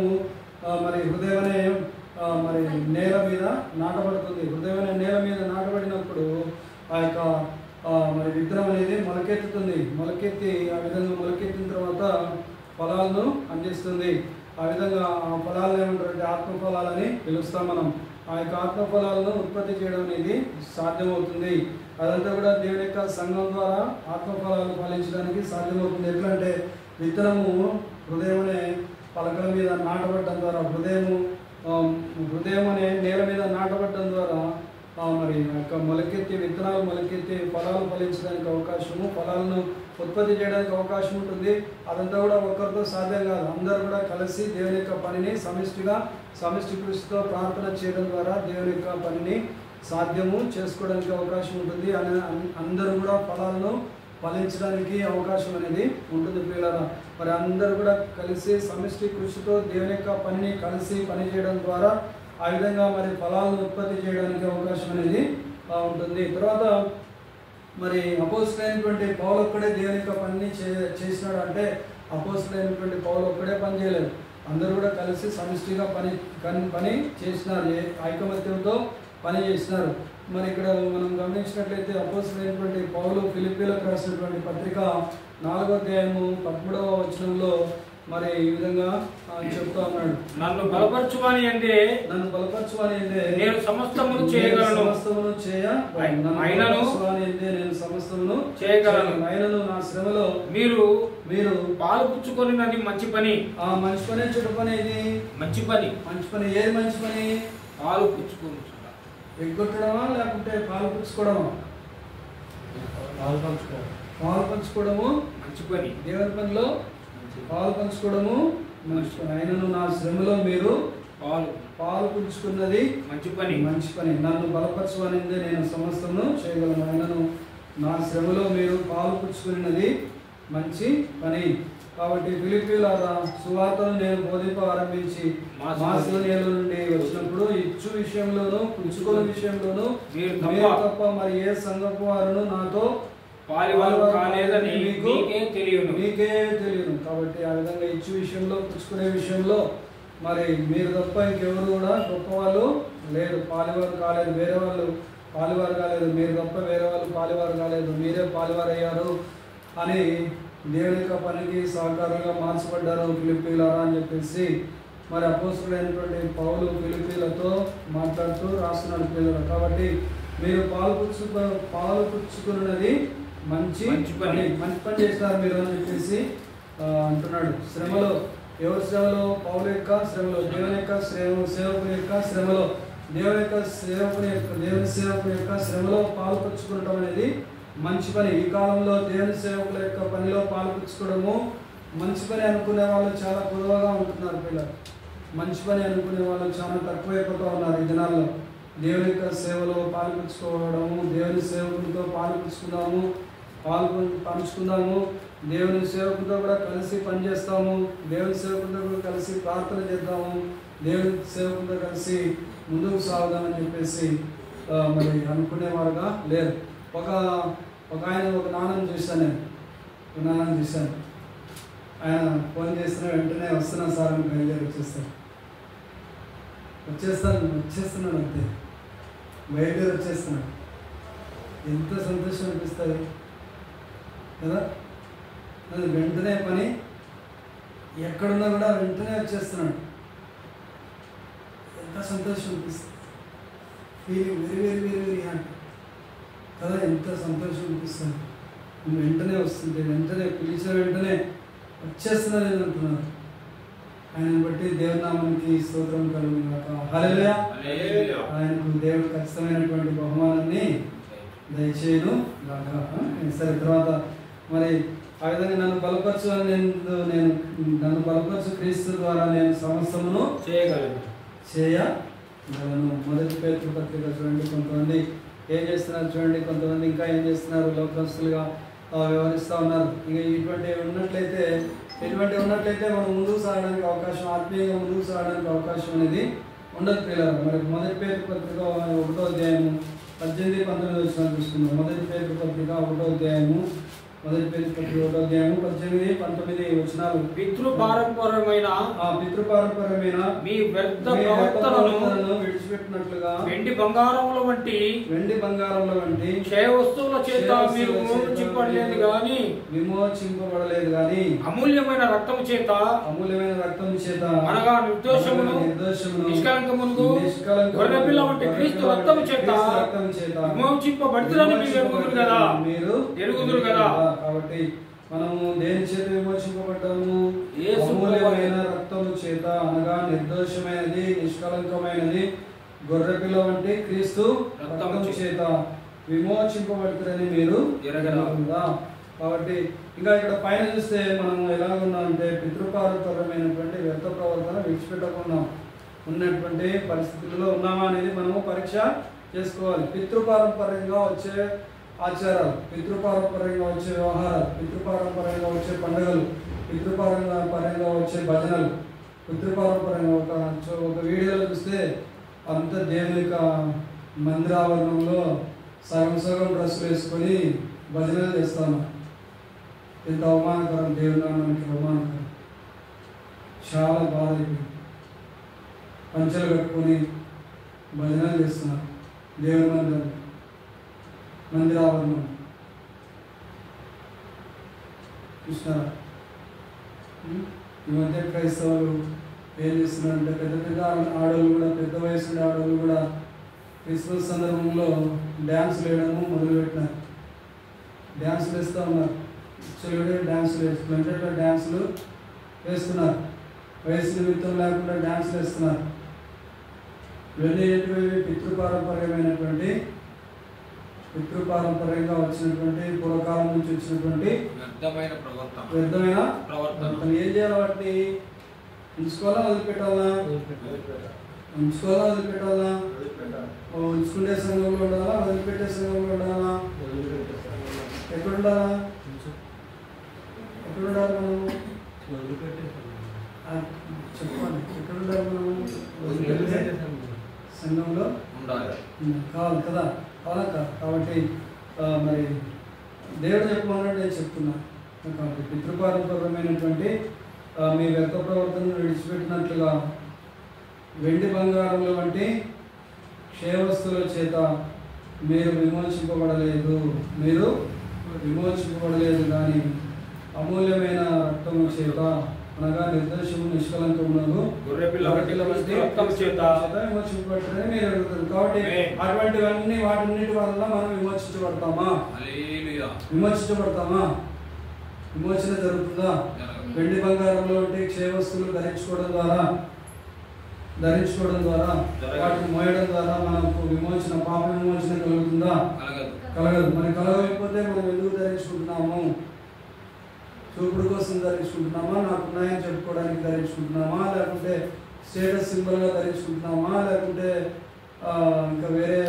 మరి హృదయమనే మరి నేల మీద నాటబడుతుంది. హృదయమనే నేల మీద నాటబడినప్పుడు ఆ యొక్క మరి విత్తనం అనేది మొలకెత్తుతుంది. మొలకెత్తి ఆ విధంగా మొలకెత్తిన తర్వాత ఫలాలను అందిస్తుంది. ఆ విధంగా ఆ ఫలాలను ఏమంటారంటే ఆత్మఫలాలని పిలుస్తాం మనం. ఆ యొక్క ఆత్మఫలాలను ఉత్పత్తి చేయడం అనేది సాధ్యమవుతుంది. అదంతా కూడా దేవుని యొక్క సంఘం ద్వారా ఆత్మఫలాలు ఫలించడానికి సాధ్యమవుతుంది. ఎట్లా అంటే విత్తనము హృదయం అనే పలకల మీద నాటబడటం ద్వారా, హృదయం అనే నేల మీద నాటబడటం ద్వారా మరి యొక్క మొలకెత్తి విత్తనాలు మొలకెత్తి ఫలాలు ఫలించడానికి అవకాశము, ఫలాలను ఉత్పత్తి చేయడానికి అవకాశం ఉంటుంది. అదంతా కూడా ఒక్కరితో సాధ్యం కాదు. అందరూ కూడా కలిసి దేవుని యొక్క పనిని సమిష్టి కృషితో ప్రార్థన చేయడం ద్వారా దేవుని యొక్క పనిని సాధ్యము చేసుకోవడానికి అవకాశం ఉంటుంది. అందరూ కూడా ఫలాలను ఫలించడానికి అవకాశం అనేది ఉంటుంది ప్రియులారా. మరి అందరూ కూడా కలిసి సమిష్టి కృషితో దేవుని యొక్క పనిని కలిసి పనిచేయడం ద్వారా ఆ విధంగా మరి ఫలాలను ఉత్పత్తి చేయడానికి అవకాశం అనేది ఉంటుంది. తర్వాత మరి అపోజిట్ పౌలు ఒక్కడే దేవుని యొక్క పనిని చేసినాడు అంటే అపోజిట్ పౌలు ఒక్కడే పని చేయలేదు. అందరూ కూడా కలిసి సమిష్టిగా పని చేసినారు, ఐకమత్యంతో పని చేసినారు. మరి ఇక్కడ మనం గమనించినట్లయితే అపోజిట్ పౌలు ఫిలిప్పీలకు రాసినటువంటి పత్రిక 4వ అధ్యాయము 13వ వచనంలో మరి ఈ విధంగా చెప్తా ఉన్నాడు,
నన్ను బలపరచువాని అంటే
నేను సమస్తమును చేయగలను, ఆయనను నా శ్రమలో మీరు
పాలు పుచ్చుకొనినది మంచి పని.
ఆ మంచి పని చెడు పని ఇది
మంచి పని.
ఏది మంచి పని?
పాలు పుచ్చుకొని
ఎగ్గొట్టడమా లేకుంటే పాలు పుచ్చుకోవడమా? పాలు పంచుకోవడము మంచి పని. దేవుని పనిలో పాలు పంచుకోవడము మంచి పని. ఆయనను నా శ్రమలో మీరు పాలు పుచ్చుకున్నది మంచి పని. నన్ను బలపరచువనిదే నేను సమస్తమును చేయగలను. ఆయనను నా శ్రమలో మీరు పాలు పుచ్చుకున్నది మంచి పని. కాబట్టి ఫిలిప్పీయులారా, సువార్తను నేను బోధింప ఆరంభించి మాసిదోనియాలో నుండి వచ్చినప్పుడు ఇచ్చు విషయంలోను పుచ్చుకోని విషయంలోను మీరు తప్ప మరి ఏ సంఘపు వారును నాతో మీకే తెలియను. కాబట్టి ఆ విధంగా ఇచ్చు విషయంలో పుచ్చుకునే విషయంలో మరి మీరు తప్ప ఇంకెవరు కూడా గొప్పవాళ్ళు లేరు, పాలివారు కాలేదు. వేరే వాళ్ళు పాలివారు కాలేదు, మీరు తప్ప వేరే వాళ్ళు పాలివారు కాలేదు, మీరే పాలివారు అయ్యారు అని దేవుని యొక్క పనికి సహకారంగా మార్చబడ్డారు ఫిలిప్పీయులారా అని చెప్పేసి మరి అపోస్తులైనటువంటి పౌలు ఫిలిప్పీలతో మాట్లాడుతూ రాస్తున్నాడు పిల్లలు. కాబట్టి మీరు పాలు పుచ్చుకున్నది మంచి పని చేస్తారు మీరు అని చెప్పేసి అంటున్నాడు. శ్రమలో ఎవరి శ్రమలో? పౌలు యొక్క శ్రమలో, దేవుని యొక్క సేవకుని యొక్క శ్రమలో, దేవుని సేవకుని యొక్క శ్రమలో పాలు పుచ్చుకోవడం అనేది మంచి పని. ఈ కాలంలో దేవుని సేవకుల యొక్క పనిలో పాల్పంచుకోవడము మంచి పని అనుకునే వాళ్ళు చాలా కుదవగా ఉంటున్నారు పిల్లలు. మంచి పని అనుకునే వాళ్ళు చాలా తక్కువైపోతూ ఉన్నారు ఈ దినాల్లో. దేవుని యొక్క సేవలో పాల్పంచుకోవడము, దేవుని సేవకులతో పంచుకుందాము, దేవుని సేవకులతో కూడా కలిసి పనిచేస్తాము, దేవుని సేవకులతో కూడా కలిసి ప్రార్థన చేద్దాము, దేవుని సేవకులతో కలిసి ముందుకు సాగుదామని చెప్పేసి మరి అనుకునేవారుగా లేరు. ఒక ఆయన ఒక నాన్నని చూశాను, ఆయన ఫోన్ చేసిన వెంటనే వస్తున్నా సార్ అని బయలుదేరి వచ్చేస్తున్నాడు అంతే, బయలుదేరి వచ్చేస్తున్నాడు. ఎంత సంతోషం అనిపిస్తుంది కదా. అది వెంటనే పని ఎక్కడున్నా కూడా వెంటనే వచ్చేస్తున్నాడు. ఎంత సంతోషం అనిపిస్తుంది. Feeling very very very very happy కదా. ఎంత సంతోషం అనిపిస్తుంది. వెంటనే వస్తుంది, వెంటనే పిలిచిన వెంటనే వచ్చేస్తున్నారు అంటున్నారు. ఆయన బట్టి దేవుని నామానికి స్తోత్రం కలుగును. హల్లెలూయా. ఆయనకు దేవుడు ఖచ్చితమైనటువంటి బహుమానాన్ని దయచేయను గాక. సరే, తర్వాత మరి ఆ విధంగా నన్ను బలపరచు క్రీస్తు ద్వారా నేను సమస్తమును చేయగలను. మొదటి పేతురు పత్రిక చూడండి, కొంతమంది ఏం చేస్తున్నారు చూడండి, కొంతమంది ఇంకా ఏం చేస్తున్నారు, లోకస్తులుగా వ్యవహరిస్తూ ఉన్నారు. ఇంకా ఇటువంటివి ఉన్నట్లయితే మనం ముందుకు సాగడానికి అవకాశం, ఆత్మీయంగా ముందుకు సాగడానికి అవకాశం అనేది ఉండదు పిల్లలు. మరి మొదటి పేతురు పత్రిక 1వ అధ్యాయము 18-19 వచనాలు చూసుకుందాం. మొదటి పేతురు పత్రిక 1వ అధ్యాయము 18-19 వచనాలు.
పితృపారంపర్యమైన
మీ వ్యర్థ
ప్రవర్తనను
విడిచిపెట్టినట్లుగా
వెండి బంగారముల వంటి క్షయ వస్తువుల చేత మీరు
విమోచింపబడలేదు గాని
అమూల్యమైన రక్తము చేత అనగా నిర్దోషమును నిష్కలంకమును గొర్రెపిల్ల వంటి క్రీస్తు రక్తము చేత విమోచింపబడుతున్నని మీరు ఎరుగుదురు కదా.
కాబట్టి మనము దేని చేత విమోచింపబడ్డాము? అమూల్యమైన రక్తము చేత అనగా నిర్దోషమైనది నిష్కలంకమైనది గొర్రెపిల్ల వంటి క్రీస్తు రక్తము చేత విమోచింపబడుతురని మీరు ఎరగరా. కాబట్టి ఇంకా ఇక్కడ పైన చూస్తే మనం ఎలాగున్నామంటే పితృపారంపర్యమైనటువంటి వ్యర్థ ప్రవర్తన విడిచిపెట్టకుండా ఉన్నటువంటి పరిస్థితుల్లో ఉన్నామా అనేది మనము పరీక్ష చేసుకోవాలి. పితృపారంపర్యంగా వచ్చే ఆచారాలు, పితృపారంపర్యంగా వచ్చే వ్యవహారాలు, పితృపారంపర్యంగా వచ్చే పండుగలు, పితృపారంపర్యంగా వచ్చే భజనలు, పితృపారంపర్యంగా ఒక వీడియోలో చూస్తే అంతా దేవుని యొక్క మందిరావరణంలో సగం సగం డ్రెస్సులు వేసుకొని భజనలు చేస్తాను. ఎంత అవమానకరం, దేవుని నామానికి అవమానకరం. చాలా బాధ అయిపోయింది. పంచలు కట్టుకొని భజనలు చేస్తున్నారు దేవుని మందిరావరణం. చూసినారా? ఈ మధ్య క్రైస్తవులు ఏం చేస్తున్నారంటే పెద్ద పెద్ద ఆడవాళ్ళు కూడా, పెద్ద వయసు ఆడవాళ్ళు కూడా క్రిస్మస్ సందర్భంలో డ్యాన్సులు వేయడము మొదలుపెట్టినారు. డ్యాన్సులు వేస్తూ ఉన్నారు. చెలుగుడే డ్యాన్సులు వేస్తున్నారు, డ్యాన్సులు వేస్తున్నారు. వయసు నిమిత్తం లేకుండా డ్యాన్సులు వేస్తున్నారు. ఇవన్నీ ఏంటివి? పితృపారంపర్యంగా వచ్చినటువంటి పూర్వకాలం నుంచి వచ్చినటువంటి వ్యర్థమైన ప్రవర్తన. ఏం చేయాలి? వాటిని ఉంచుకోవాలా వదిలిపెట్టాలా? ఉంచుకోవాలా వదిలిపెట్టాలా? ఉంచుకునే సంఘంలో ఉండాలా, వదిలిపెట్టే సంఘంలో ఉండాలా? ఎక్కడ ఉండాలా? ఎక్కడ ఉండాలి మనము? చెప్పండి, ఎక్కడ ఉండాలి మనము? సంఘంలో కావాలి కదా, కావాలా కాదు? కాబట్టి మరి దేవుడు చెప్పమన్నాడు, నేను చెప్తున్నా. కాబట్టి పితృపారంపర్యమైనటువంటి మీ వ్యర్థ ప్రవర్తనను విడిచిపెట్టినట్లుగా వెండి బంగారముల వంటి క్షయవస్తువుల చేత మీరు విమోచింపబడలేదు. మీరు విమోచింపబడలేదు కానీ అమూల్యమైన రక్తము చేత, అనగా నిర్దోషము నిష్కలంకమునకు గొర్రెపిల్ల రక్తము చేత విమోచింపబడతారని మీరు అడుగుతారు. కాబట్టి అటువంటివన్నీ వాటన్నిటి వల్ల మనం విమోచించబడతామా? విమోచించబడతామా? విమోచన జరుగుతుందా? వెండి బంగారంలో ఉంటే క్షయ వస్తువులు ధరించుకోవడం ద్వారా వాటిని మోయడం ద్వారా మనకు విమోచన, పాప విమోచన కలుగుతుందా? కలగదు. మరి కలగకపోతే మనం ఎందుకు ధరించుకుంటున్నాము? చూపుడు కోసం ధరించుకుంటున్నామా? నాకున్నాయని చెప్పుకోవడానికి ధరించుకుంటున్నామా? లేకుంటే స్టేటస్ సింబల్గా ధరించుకుంటున్నామా? లేకుంటే ఇంకా వేరే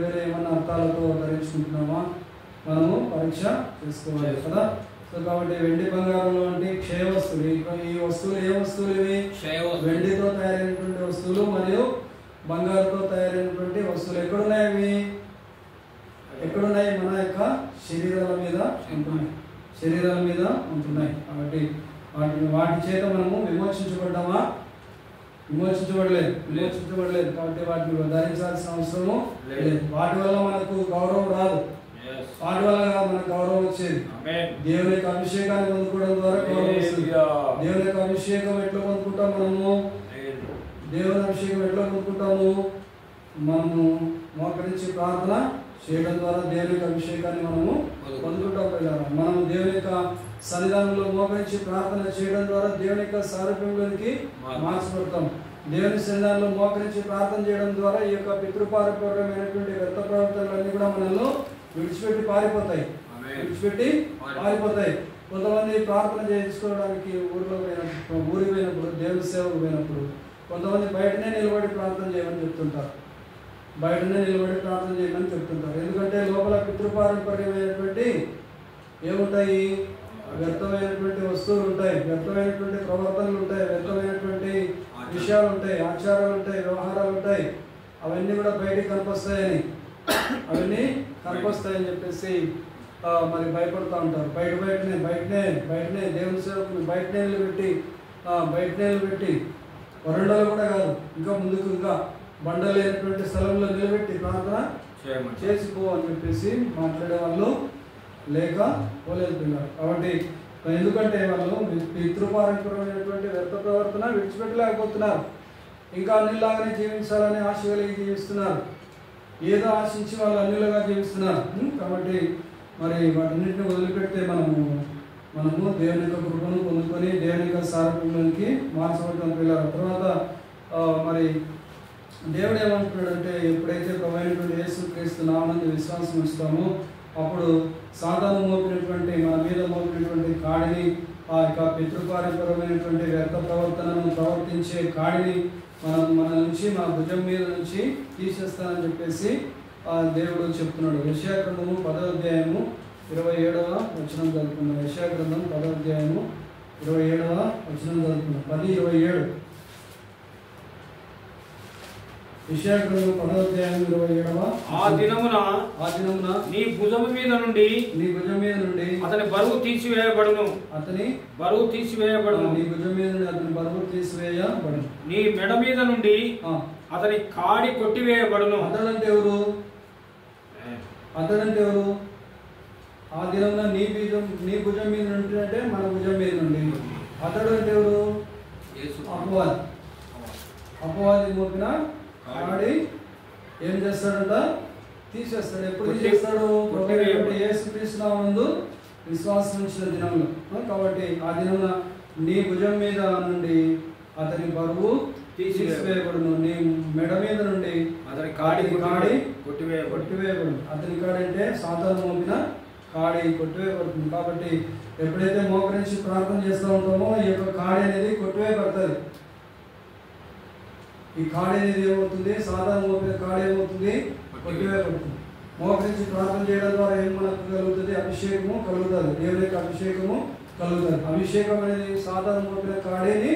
వేరే ఏమన్నా అర్థాలతో ధరించుకుంటున్నామా? మనము పరీక్ష చేసుకోవాలి కదా. సో కాబట్టి వెండి బంగారంలో వంటి క్షయ వస్తువులు, ఈ వస్తువులు ఏ వస్తువులు? ఇవి వెండితో తయారైనటువంటి వస్తువులు మరియు బంగారుతో తయారైనటువంటి వస్తువులు. ఎక్కడున్నాయి అవి? ఎక్కడున్నాయి? మన యొక్క శరీరాల మీద ఉంటున్నాయి. శరీరాల మీద ఉంటున్నాయి. కాబట్టి వాటి చేత మనము విమోచించబడ్డామా? విమోచించబడలేదు. కాబట్టి వాటిని ధరించాల్సిన అవసరము లేదు. వాటి వల్ల మనకు గౌరవం రాదు. వాటి వల్ల మనకు గౌరవం వచ్చేది దేవుని యొక్క అభిషేకాన్ని పొందుకోవడం ద్వారా గౌరవం వస్తుంది. దేవుని యొక్క అభిషేకం ఎట్లా పొందుకుంటాం మనము? దేవుని అభిషేకం ఎట్లా పొందుకుంటాము? మనము మోకరించి ప్రార్థన చేయడం ద్వారా దేవుని యొక్క అభిషేకాన్ని మనము పొందుకుంటాం. మనం దేవుని యొక్క సన్నిధానంలో మోకరించి ప్రార్థన చేయడం ద్వారా దేవుని యొక్క సారూప్యంలోనికి మార్చబడతాం. దేవుని సన్నిధానంలో మోకరించి ప్రార్థన చేయడం ద్వారా ఈ యొక్క పితృపారంపర్యమైనటువంటి వ్యర్థ ప్రవర్తనలన్నీ కూడా మనలో విడిచిపెట్టి పారిపోతాయి. కొంతమంది ప్రార్థన చేసుకోవడానికి ఊరికి పోయినప్పుడు, దేవుని సేవకు పోయినప్పుడు కొంతమంది బయటనే నిలబడి ప్రార్థన చేయమని చెప్తుంటారు. ఎందుకంటే లోపల పితృపారంపర్యమైనటువంటి ఏముంటాయి? వ్యర్థమైనటువంటి వస్తువులు ఉంటాయి, వ్యర్థమైనటువంటి ప్రవర్తనలు ఉంటాయి, వ్యర్థమైనటువంటి విషయాలు ఉంటాయి, ఆచారాలు ఉంటాయి, వ్యవహారాలు ఉంటాయి. అవన్నీ కూడా బయటికి కనిపిస్తాయని చెప్పేసి మరి భయపడుతూ ఉంటారు. బయటనే దేవుని సేవకుని బయటనే నిలబెట్టి వరండాలు కూడా కాదు, ఇంకా ముందుకు ఇంకా బండ లేనటువంటి స్థలంలో నిలబెట్టి ప్రార్థన చేసిపో అని చెప్పేసి మాట్లాడే వాళ్ళు పోలేదు పిల్లలు. కాబట్టి ఎందుకంటే వాళ్ళు పితృపారంపర్యమైనటువంటి వ్యర్థ ప్రవర్తన విడిచిపెట్టలేకపోతున్నారు. ఇంకా అన్నిలాగానే జీవించాలని ఆశ కలిగి జీవిస్తున్నారు. ఏదో ఆశించి వాళ్ళు అన్నిలుగా జీవిస్తున్నారు. కాబట్టి మరి వాటన్నింటిని వదిలిపెడితే మనము దేవుని యొక్క కృపను పొందుకొని దేవుని యొక్క సారూప్యంలోనికి మార్చబడతాం పిల్లలు. తర్వాత మరి దేవుడు ఏమంటున్నాడంటే, ఎప్పుడైతే ప్రభువైనటువంటి యేసుక్రీస్తు నామమునందు విశ్వాసం ఉంచుతామో అప్పుడు సాతాను మోపినటువంటి మన మీద మోపినటువంటి కాడిని, ఆ యొక్క పితృపారంపర్యమైనటువంటి వ్యర్థ ప్రవర్తనను ప్రవర్తించే కాడిని మన నుంచి మన భుజం మీద నుంచి తీసేస్తానని చెప్పేసి దేవుడు చెప్తున్నాడు. యెషయా గ్రంథము 10వ అధ్యాయము 27వ వచనం చదువుకున్నాం. యెషయా గ్రంథం 10వ అధ్యాయము 27వ వచనం చదువుకున్నాం. 10:27. యెషయా గ్రంథం 10వ అధ్యాయం 27వ.
ఆ దినమున
నీ భుజం మీద నుండి అతని బరువు తీసివేయబడును. నీ భుజం మీద నుండి అతని బరువు తీసివేయబడును.
నీ మెడ మీద నుండి అతని కాడి కొట్టివేయబడును.
అతడంటే ఎవరు? ఆ దినమున నీ భుజం మీద నుండి అంటే మన భుజం మీద నుండి. అతడు అంటే ఎవరు? అపవాది మోపిన కాడి ఏం చేస్తాడంట? తీసేస్తాడు. ఎప్పుడు తీసేస్తాడు? యేసుక్రీస్తు నామమునందు విశ్వాసం ఉంచిన దినంలో. కాబట్టి ఆ దినమున నీ భుజం మీద నుండి అతని బరువు తీసివేయబడును. నీ మెడ మీద నుండి
అతని కాడి
కొట్టివేయబడును. అతని కాడి అంటే సాతాను మోపిన కాడి కొట్టివేయబడుతుంది. కాబట్టి ఎప్పుడైతే మోకరించి ప్రార్థన చేస్తూ ఉంటామో ఈ యొక్క కాడి అనేది కొట్టివేయబడుతుంది. ఈ కాడి అనేది ఏమవుతుంది? సాధారణ మోపిన కాడి ఏమవుతుంది? కొట్టివేయబడుతుంది. మోకరించి ప్రార్థన చేయడం ద్వారా ఏం మనకు కలుగుతుంది? అభిషేకము కలుగుతుంది. దేవుని యొక్క అభిషేకము కలుగుతుంది. అభిషేకం అనేది సాధారణ మోపిన కాడిని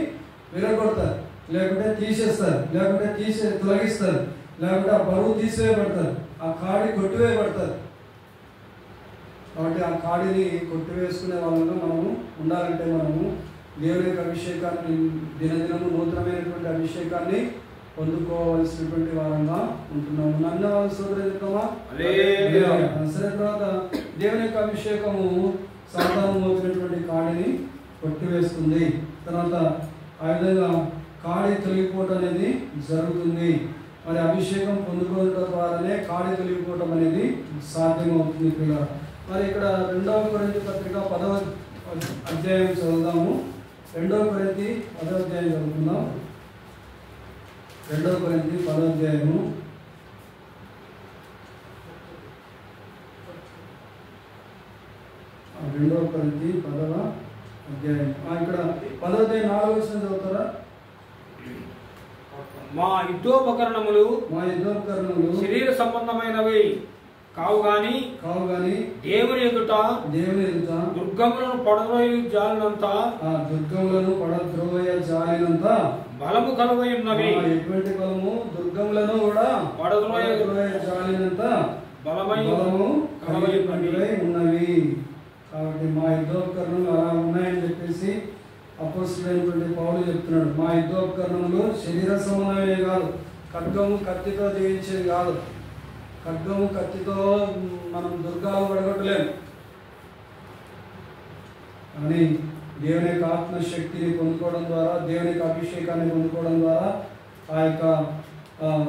విరగొడతారు, లేకుంటే తీసేస్తారు, లేకుంటే తొలగిస్తారు, లేకుంటే ఆ బరువు తీసివేయబడతారు, ఆ కాడి కొట్టివేయబడతారు. కాబట్టి ఆ కాడిని కొట్టివేసుకునే వాళ్ళలో మనము ఉండాలంటే మనము దేవుని యొక్క అభిషేకాన్ని దినదినము నూతనమైనటువంటి అభిషేకాన్ని పొందుకోవలసినటువంటి వారంగా ఉంటున్నాము. నన్న వాళ్ళ సోదరుమా సరే. తర్వాత దేవుని యొక్క అభిషేకము సాధారణ మోపినటువంటి కాడిని కొట్టివేస్తుంది. తర్వాత ఆ విధంగా కాడి తొలగిపోవటం అనేది జరుగుతుంది. మరి అభిషేకం పొందుకోవడం ద్వారానే కాడి తొలగిపోవటం అనేది సాధ్యమవుతుంది పిల్లలు. మరి ఇక్కడ 2వ కొరింథీ పత్రిక 10వ అధ్యాయం చదువుదాము. 2వ కొరింథీ 10వ అధ్యాయం చదువుకుందాం. 2వ కొరింథీ 10వ అధ్యాయము 2వ కొరింథీ 10వ అధ్యాయం. ఇక్కడ 10వ అధ్యాయం 4వ వచనం చదువుతారా?
మా యుద్ధోపకరణములు
శరీర
సంబంధమైనవి కావు గాని దేవుని ఎదుట దుర్గములను పడద్రోయ జాలినంత బలము కలవై ఉన్నవి.
ఎటువంటి బలము? దుర్గములను కూడా
పడద్రోయ
జాలినంత
బలము కలవై
ఉన్నవి. కాబట్టి మా యుద్ధోపకరణలు అలా ఉన్నాయని చెప్పేసి అపోస్తలుడైనటువంటి పౌలు చెప్తున్నాడు. మా యుద్ధోపకరణములు శరీర సంబంధమే కాదు, ఖడ్గము కత్తితో జయించేది కాదు. ఖడ్గము కత్తితో మనం దుర్గాలు పడగొట్టలేము. కానీ దేవుని యొక్క ఆత్మశక్తిని పొందుకోవడం ద్వారా, దేవుని యొక్క అభిషేకాన్ని పొందుకోవడం ద్వారా ఆ యొక్క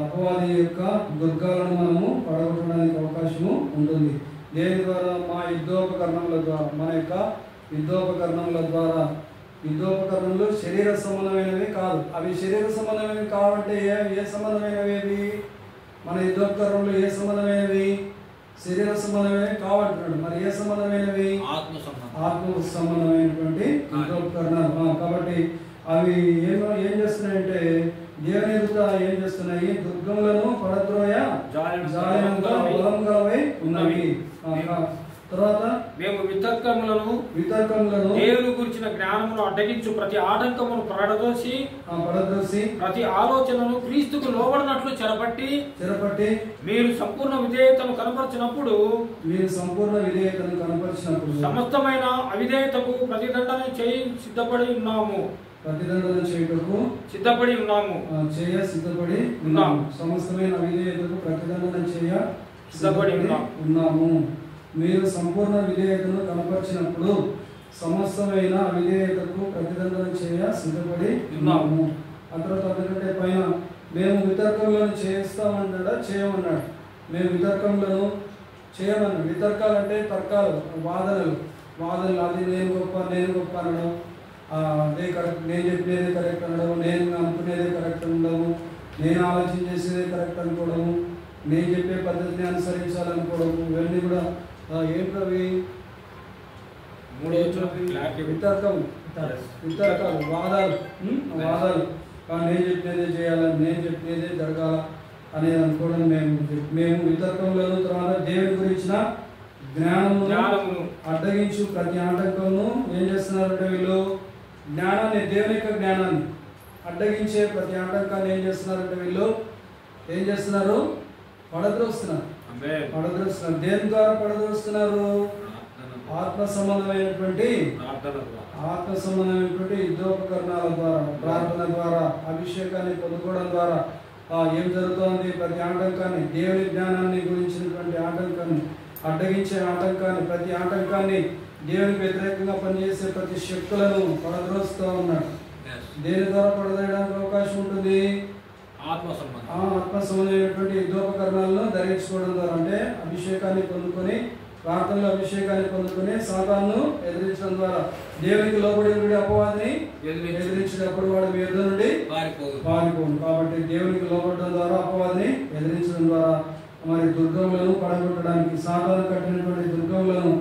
అపవాది యొక్క దుర్గాలను మనము పడగొట్టడానికి అవకాశము ఉంటుంది. దేని ద్వారా? మా యుద్ధోపకరణముల ద్వారా. మన యొక్క యుద్ధోపకరణముల ద్వారా. యుద్ధోపకరణలు శరీర సంబంధమైనవి కాదు. అవి శరీర సంబంధమైనవి కావంటే ఏ సంబంధమైనవి? మన యుద్ధోపకరణలు ఏ సంబంధమైనవి? శరీర సంబంధమైనవి కావంటున్నాడు. మరి ఏ సంబంధమైనవి? ఆత్మ సంబంధమైనటువంటి యుద్ధోపకరణాలు. కాబట్టి అవి ఏం చేస్తున్నాయంటే దేవుని ఎదుట ఏం చేస్తున్నాయి? దుర్గములను పడద్రోయ జాలినంత బలం కలవై ఉన్నవి. తర్వాత
మేము వితర్కములను దేవుని గురించిన జ్ఞానమును అడ్డగించు ప్రతి ఆటంకమును పడదోసి ప్రతి ఆలోచనను క్రీస్తుకు లోబడినట్లు చెరపట్టి మీరు సంపూర్ణ విధేయతను కనపరిచినప్పుడు సమస్తమైన అవిధేయతకు ప్రతిదండన చేయి సిద్ధపడి ఉన్నాము. సిద్ధపడి ఉన్నాము.
సమస్తమైన అవిధేయతకు ప్రతిదండన చేయ సిద్ధపడి ఉన్నాము. మీరు సంపూర్ణ విధేయతను కనపరిచినప్పుడు సమస్తమైన అవిధేయతకు ప్రతిదండన చేయ సిద్ధపడి ఉన్నాము. ఆ తర్వాత అందుకంటే పైన మేము వితర్కములను చేస్తామన్నాడా? చేయమన్నాడు. మేము వితర్కములను చేయమన్నాడు. వితర్కాలు అంటే తర్కాలు, వాదనలు. అది నేను గొప్ప అనడం, అదే కరెక్ట్, నేను చెప్పినదే కరెక్ట్ అనడం, నేను అనుకునేదే కరెక్ట్ అనడము, నేను ఆలోచన చేసేదే కరెక్ట్ అనుకోవడము, నేను చెప్పే పద్ధతిని అనుసరించాలనుకోవడము, ఇవన్నీ కూడా ఏంటవి? వితర్కాలు, వాదాలు. కానీ నేను చెప్పినదే చేయాలని, నేను చెప్పినదే జరగాల అనేది అనుకోవడం మేము వితర్కంలోను, తర్వాత దేవుని గురించిన జ్ఞానమును అడ్డగించు ప్రతి ఆటంకమును ఏం చేస్తున్నారంటే వీళ్ళు జ్ఞానాన్ని, దేవుని యొక్క జ్ఞానాన్ని అడ్డగించే ప్రతి ఆటంకాన్ని ఏం చేస్తున్నారంటే వీళ్ళు ఏం చేస్తున్నారు? పడద్రోస్తున్నారు. దేని ద్వారా పడద్రోస్తున్నారు? ఆత్మ సంబంధమైనటువంటి యుద్ధోపకరణాల ద్వారా, ప్రార్థన ద్వారా, అభిషేకాన్ని పొందుకోవడం ద్వారా ఏం జరుగుతోంది? ప్రతి ఆటంకాన్ని, దేవుని జ్ఞానాన్ని గురించినటువంటి ఆటంకాన్ని, అడ్డగించే ఆటంకాన్ని, ప్రతి ఆటంకాన్ని, దేవునికి వ్యతిరేకంగా పనిచేసే ప్రతి శక్తులను పడద్రోస్తూ ఉన్నాడు. దేని ద్వారా పడదయడానికి అవకాశం ఉంటుంది? ఆత్మ సంబంధమైనటువంటి యుద్ధోపకరణాలను ధరించుకోవడం ద్వారా, అంటే అభిషేకాన్ని పొందుకొని, ప్రార్థనలో అభిషేకాన్ని పొందుకొని సాతానును ఎదిరించడం ద్వారా, దేవునికి లోబడి అపవాదిని ఎదిరించినప్పుడు వాడు మీ ఎదురు నుండి పారిపోను. కాబట్టి దేవునికి లోబడడం ద్వారా, అపవాదిని ఎదిరించడం ద్వారా మరి దుర్గములను పడగొట్టడానికి, సాతాను కట్టినటువంటి దుర్గములను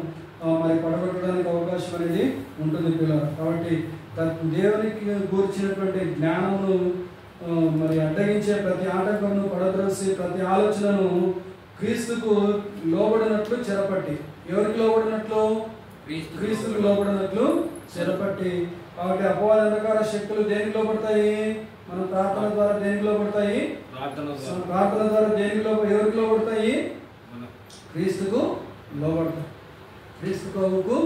మరి పడగొట్టడానికి అవకాశం అనేది ఉంటుంది పిల్లలు. కాబట్టి దేవునికి కూర్చినటువంటి జ్ఞానమును మరి అడ్డగించే ప్రతి ఆటంకమును పడద్రోసి ప్రతి ఆలోచనను క్రీస్తుకు లోబడినట్లు చెరపట్టి, ఎవరికి లోబడినట్లు? క్రీస్తుకు లోబడినట్లు చెరపట్టి. కాబట్టి అపవాద అంధకార శక్తులు దేనికి లోబడతాయి? మన ప్రార్థన ద్వారా దేనికి లోబడతాయి? ప్రార్థన ద్వారా దేనికి ఎవరికి లోబడతాయి? క్రీస్తుకు లోబడతాయి, క్రీస్తు ప్రభువుకు.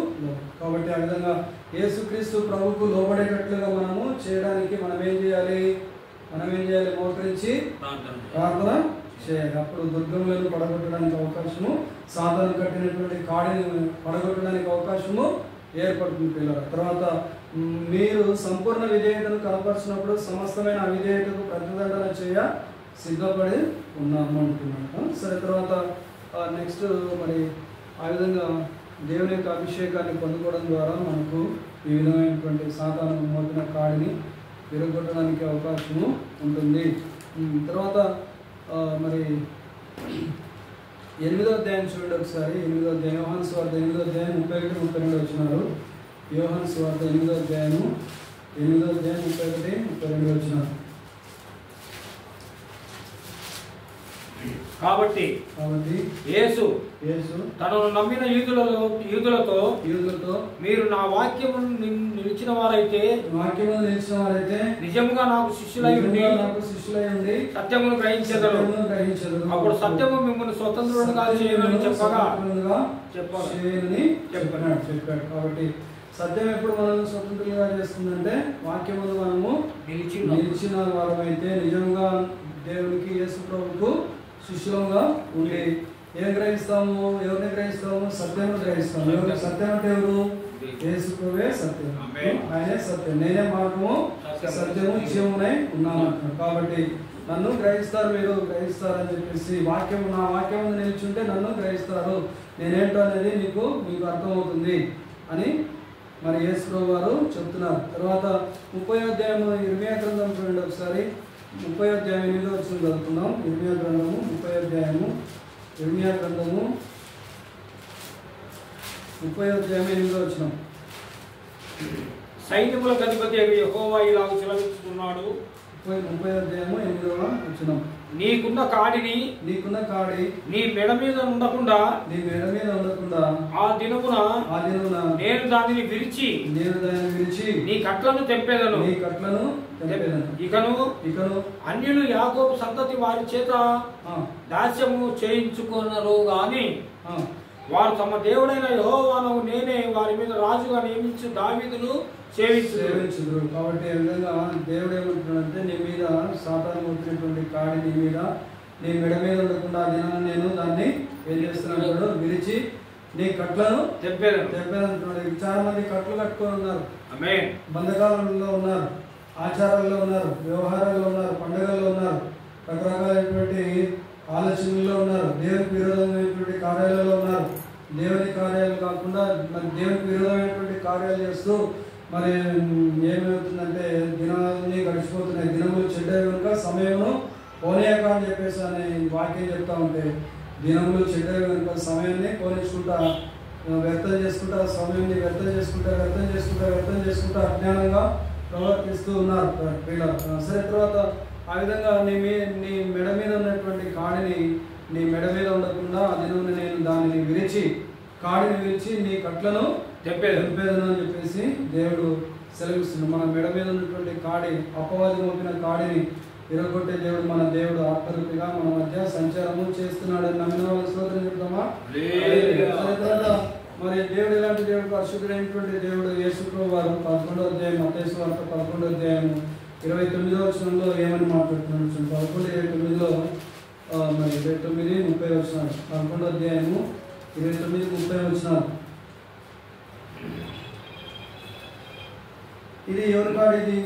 కాబట్టి ఆ విధంగా యేసుక్రీస్తు ప్రభువుకు లోబడేటట్లుగా మనము చేయడానికి మనం ఏం చేయాలి? మోకరించి ప్రార్థన చేయాలి. అప్పుడు దుర్గములను పడగొట్టడానికి అవకాశము, సాతాను కట్టినటువంటి కాడిని పడగొట్టడానికి అవకాశము ఏర్పడుతుంది పిల్లలు. తర్వాత మీరు సంపూర్ణ విధేయతను కనపరిచినప్పుడు సమస్తమైన అవిధేయతకు ప్రతిదండన చేయ సిద్ధపడి ఉన్నాము అంటున్నాను. సరే, తర్వాత నెక్స్ట్ మరి ఆ విధంగా దేవుని యొక్క అభిషేకాన్ని పొందుకోవడం ద్వారా మనకు ఈ విధమైనటువంటి సాతాను మోపిన కాడిని విరగొట్టడానికి అవకాశము ఉంటుంది. తర్వాత మరి 8వ అధ్యాయం చూడండి ఒకసారి. 8వ అధ్యాయం యోహాను సువార్త 8వ అధ్యాయం 31-32 వచనాలు. యోహాను సువార్త 8వ అధ్యాయం 31-32 వచనాలు.
కాబట్టి యేసు తనను నమ్మిన యూదులతో మీరు నా వాక్యమును నిలిచిన వారైతే నిజముగా నాకు శిష్యులై ఉండి సత్యమును గ్రహించెదరు. అప్పుడు సత్యము మిమ్మల్ని స్వతంత్రులుగా చేయమని
చెప్పాడు. కాబట్టి సత్యం ఎప్పుడు మనల్ని స్వతంత్రులుగా చేస్తుందంటే వాక్యమును మనము నిలిచిన వారమైతే, నిజంగా దేవునికి యేసు ప్రభువుకు శిష్యులుగా ఉండి ఏం గ్రహిస్తాము? ఎవరిని గ్రహిస్తాము? సత్యము గ్రహిస్తాము. సత్యం అంటే ఎవరు? యేసు ప్రభువే సత్యం, ఆయనే సత్యం. నేనే మార్గము, సత్యము, జీవమునై ఉన్నాను. కాబట్టి నన్ను గ్రహిస్తారు, మీరు గ్రహిస్తారని చెప్పేసి నా వాక్యము నిలిచుంటే నన్ను గ్రహిస్తారు, నేనేంటో అనేది మీకు అర్థమవుతుంది అని మరి యేసు ప్రభు వారు చెప్తున్నారు. తర్వాత 30వ అధ్యాయం ఇర్మియా గ్రంథం చూడండి ఒకసారి. 30వ అధ్యాయం 8వ వచనం చదువుకుందాం. ఇర్మియా గ్రంథము 30వ అధ్యాయము 30వ అధ్యాయం 8వ వచనం.
సైన్యములకు అధిపతి యెహోవా ఇలాగ సెలవిస్తున్నాడు.
30వ అధ్యాయము 8వ వచనం.
నీకున్న కాడి నీ మెడ మీద ఉండకుండా ఆ దినమున నేను దానిని విరిచి నీ కట్లను తెంపేదను. ఇకను అన్యులు యాకోబు సంతతి వారి చేత దాస్యము చేయించుకొనరు గాని వారు తమ దేవుడైన యెహోవాను నేనే వారి మీద రాజుగా నియమించు దావీదును సేవించుదురు.
కాబట్టి ఈ విధంగా దేవుడు ఏమంటున్నాడంటే, నీ మీద సాతాను వచ్చినటువంటి కాడి నీ మీద, నీ మెడ మీద ఉండకుండా దినాన్ని నేను దాన్ని ఏం చేస్తున్నాడు? విరిచి నీ కట్లను తెంపేదంటున్నాడు. చాలా మంది కట్లు కట్టుకొని ఉన్నారు, బంధకాలలో ఉన్నారు, ఆచారాల్లో ఉన్నారు, వ్యవహారాల్లో ఉన్నారు, పండుగల్లో ఉన్నారు, రకరకాలైనటువంటి ఆలోచనల్లో ఉన్నారు, దేవునికి విరోధమైనటువంటి కార్యాలలో ఉన్నారు. దేవుని కార్యాలు కాకుండా మరి దేవునికి విరోధమైనటువంటి కార్యాలు చేస్తూ మరి ఏమవుతుందంటే దినాలన్నీ గడిచిపోతున్నాయి. దినములు చెడ్డవి కనుక సమయము పోనీయక అని చెప్పేసి అని వాక్యం చెప్తా ఉంటే, దినములు చెడ్డవి కనుక సమయాన్ని పోనించుకుంటా వ్యర్థం చేసుకుంటా, సమయాన్ని వ్యర్థం చేసుకుంటా అజ్ఞానంగా ప్రవర్తిస్తూ ఉన్నారు పిల్లలు. సరే, తర్వాత ఆ విధంగా నీ మెడ మీద ఉన్నటువంటి కాడిని నీ మెడ మీద ఉండకుండా అదినుండి నేను దానిని విరిచి కాడిని విరిచి నీ కట్లను తెంపేదను అని చెప్పేసి దేవుడు సెలవిస్తుంది. మన మెడ మీద ఉన్నటువంటి కాడి, అపవాది మోపిన కాడిని విరగొట్టే దేవుడు మన దేవుడు ఆత్మరూపిగా మన మధ్య సంచారము చేస్తున్నాడని నమ్మిన వాళ్ళ స్తోత్రం చెప్తామా? మరి దేవుడు ఎలాంటి దేవుడు? పరిశుద్ధుడైనటువంటి దేవుడు. యేసు ప్రభువు వారు 11వ అధ్యాయం మత్తయి సువార్త 11వ అధ్యాయం 29వ వచనంలో ఏమని మాట్లాడుతున్నాడు? 11:29లో మరి 29:30 వచనాలు. 11వ అధ్యాయము 29:30 వచనాలు. ఇది ఎవరి కాడి? ఇది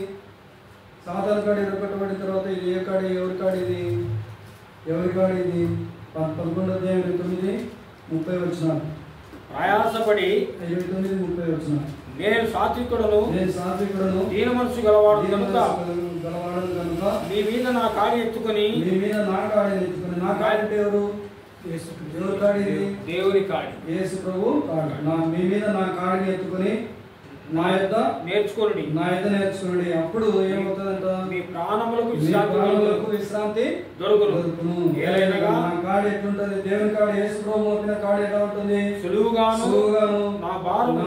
సాతాను కాడి విరగొట్టబడిన తర్వాత ఇది ఏ కాడి? ఎవరి కాడి ఇది? ఎవరి కాడి ఇది? 11వ అధ్యాయం 29:30 వచనాలు.
ప్రయాసపడి
29:30 వచనాలు.
నేను సాత్వికుడను దీన మనసు గలవాడు కనుక నీ మీద నా కాడి ఎత్తుకొని
నా కాడి అంటే ఎవరు? ఎవరు కాడి?
దేవుని కాడి,
యేసు ప్రభు కాడి. మీ మీద నా కాడిని ఎత్తుకొని నా యొద్ద నేర్చుకోండి. అప్పుడు ఏమవుతుందంట?
మీ ప్రాణములకు
విశ్రాంతి
దొరుకును.
నా కాడి ఎట్లుంటది? దేవుని కాడి, యేసు ప్రభు మోపిన కాడి ఎట్లా ఉంటుంది?
సులువుగాను నా భారము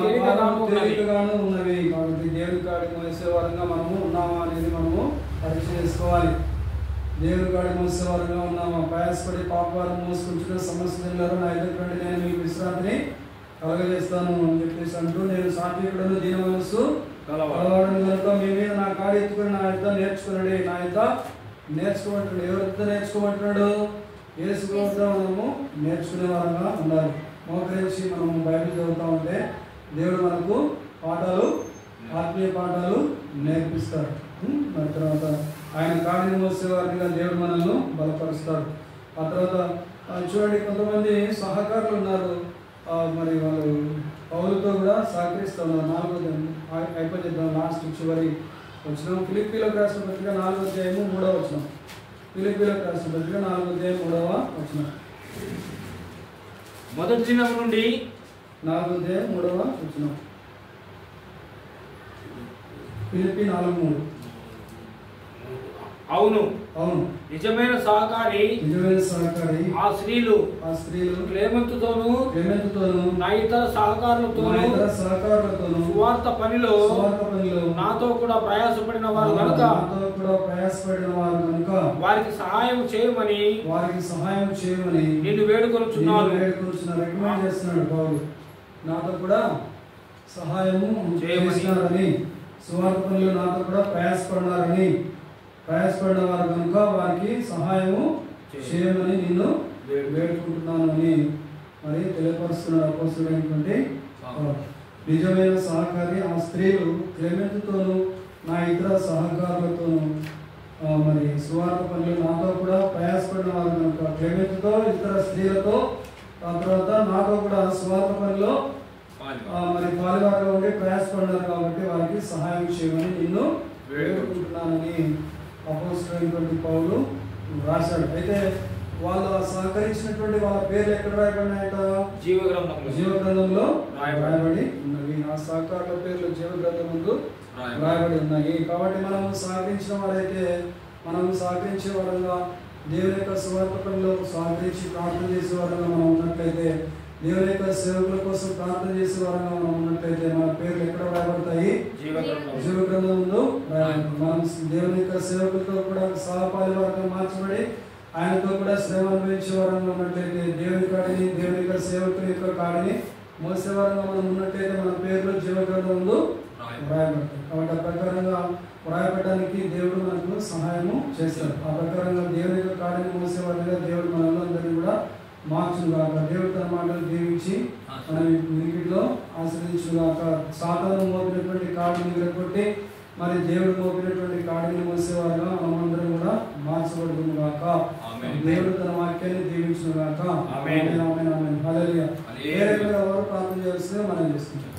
తేలికగాను
ఉన్నవి. కాబట్టి దేవుని కాడి మోసే వారంగా మనము ఉన్నామా అనేది మనము పరీక్ష చేసుకోవాలి. దేవుని కాడి మోసే వారంగా ఉన్నామా? ప్రయాసపడి పాపవారం మోసుకుంటున్న సమస్యలు నా ఎదుర్కొంటే నేను మీకు విశ్రాంతిని కలగజేస్తాను అని చెప్పేసి అంటూ, నేను సాత్వికుడను దీన మనస్సు గలవాడను కనుక మీ మీద నా కాడి ఎత్తుకొని నా యొద్ద నేర్చుకున్నాడు. నా యొద్ద నేర్చుకోమంటున్నాడు. ఎవరి యొద్ద నేర్చుకోమంటున్నాడు? యేసు వద్ద మనము నేర్చుకునే వారంగా ఉండాలి. మోకరించి మనము బైబిల్ చదువుతూ ఉంటే దేవుడు మనకు పాఠాలు, ఆత్మీయ పాఠాలు నేర్పిస్తాడు. మరి తర్వాత ఆయన కాడిని మోసే వారిగా దేవుడు మనల్ని బలపరుస్తాడు. ఆ తర్వాత చూడండి, కొంతమంది సహకారులు ఉన్నారు. మరి వాళ్ళు పౌలుతో కూడా సహకరిస్తూ ఉన్నారు. 4వ అయిపోయేద్దాం, లాస్ట్ చివరి వచనం. ఫిలిప్పీలకు రాసిన పత్రిక 4వ అధ్యాయము 3వ వచనం. ఫిలిప్పీలకు రాసిన పత్రిక 4వ అధ్యాయం 3వ వచనం.
మొదటి దినం నుండి
4వ అధ్యాయం 3వ వచనం. ఫిలిప్పీ 4:3.
అవును నిజమైన సహకారి ఆ స్త్రీలు క్లేమెంతుతోను నా ఇతర సహకారులతోను సువార్త పనిలో నాతో కూడా ప్రయాసపడిన వారు కనుక వారికి సహాయం చేయమని నిన్ను వేడుకొనుచున్నాను.
రికమెండ్ చేస్తున్నాడు పౌలు. నాతో కూడా సహాయము చేయమని, సువార్త పనిలో నాతో కూడా ప్రయాసపడిన వారు కనుక వారికి సహాయము చేయమని నిన్ను వేడుకుంటున్నాను అని మరి తెలియపరుస్తున్నాడు అపోస్తలుడైనటువంటి నిజమైన సహకారి ఆ స్త్రీలు క్లెమెంతుతోను నా ఇతర సహకారులతోను మరి సువార్త పనులు నాతో కూడా ప్రయాసపడిన వారు కనుక క్లెమెంతుతో ఇతర స్త్రీలతో ఆ తర్వాత నాతో కూడా సువార్త పనిలో మరి పాలుగారుగా ఉండి ప్రయాసపడినారు కాబట్టి వారికి సహాయం చేయమని నిన్ను వేడుకుంటున్నానని అపోస్తలుడైనటువంటి పౌలు రాశాడు. అయితే వాళ్ళు సహకరించినటువంటి వాళ్ళ పేర్లు ఎక్కడ రాయబడినాయట? జీవగ్రంథంలో రాయబడి ఉన్నవి. ఆ సహకారుల పేర్లు జీవగ్రంథం ముందు రాయబడి ఉన్నాయి. కాబట్టి మనం సహకరించిన వారైతే, మనం సహకరించే వారంగా దేవుని యొక్క సువార్త పనిలో సహకరించి ప్రార్థన చేసే వారంగా మనం ఉన్నట్లయితే, దేవుని యొక్క సేవకుల కోసం ప్రార్థన చేసే వారంగా మనం ఉన్నట్లయితే మన పేర్లు ఎక్కడ రాయబడతాయి? జీవగ్రంథం ముందు రాయబడతాయి. మనం దేవుని యొక్క సేవకులతో కూడా సహపాలి వారంగా మార్చబడి ఆయనతో కూడా శ్రమ అనుభవించే వారంగా ఉన్నట్లయితే, దేవుని కాడిని, దేవుని యొక్క సేవకుల యొక్క కాడిని మోసే వారంగా మనం ఉన్నట్లయితే మన పేర్లు జీవగ్రంథం ముందు రాయబడతాయి. కాబట్టి ఆ ప్రకారంగా రాయబడడానికి దేవుడు మనకు సహాయము చేస్తాడు. ఆ ప్రకారంగా దేవుని యొక్క కాడిని మోసేవారిగా దేవుడు మనలో అందరినీ కూడా మార్చుగాక. దేవుడు తన మాటలు దీవించి మన వినికిడిలో ఆశ్రయించుగాక. సాతాను మోపినటువంటి కాడిని విరగొట్టి మరి దేవుడు మోపినటువంటి కాడిని మోసేవారుగా మనమందరం కూడా మార్చబడుతుంది గాక. దేవుడు తన వాక్యాన్ని దీవించుగాక. ఆమేన్. హల్లెలూయా. ఏ రకంగా ఎవరు ప్రార్థన చేస్తే మనం చేసుకుంటాం.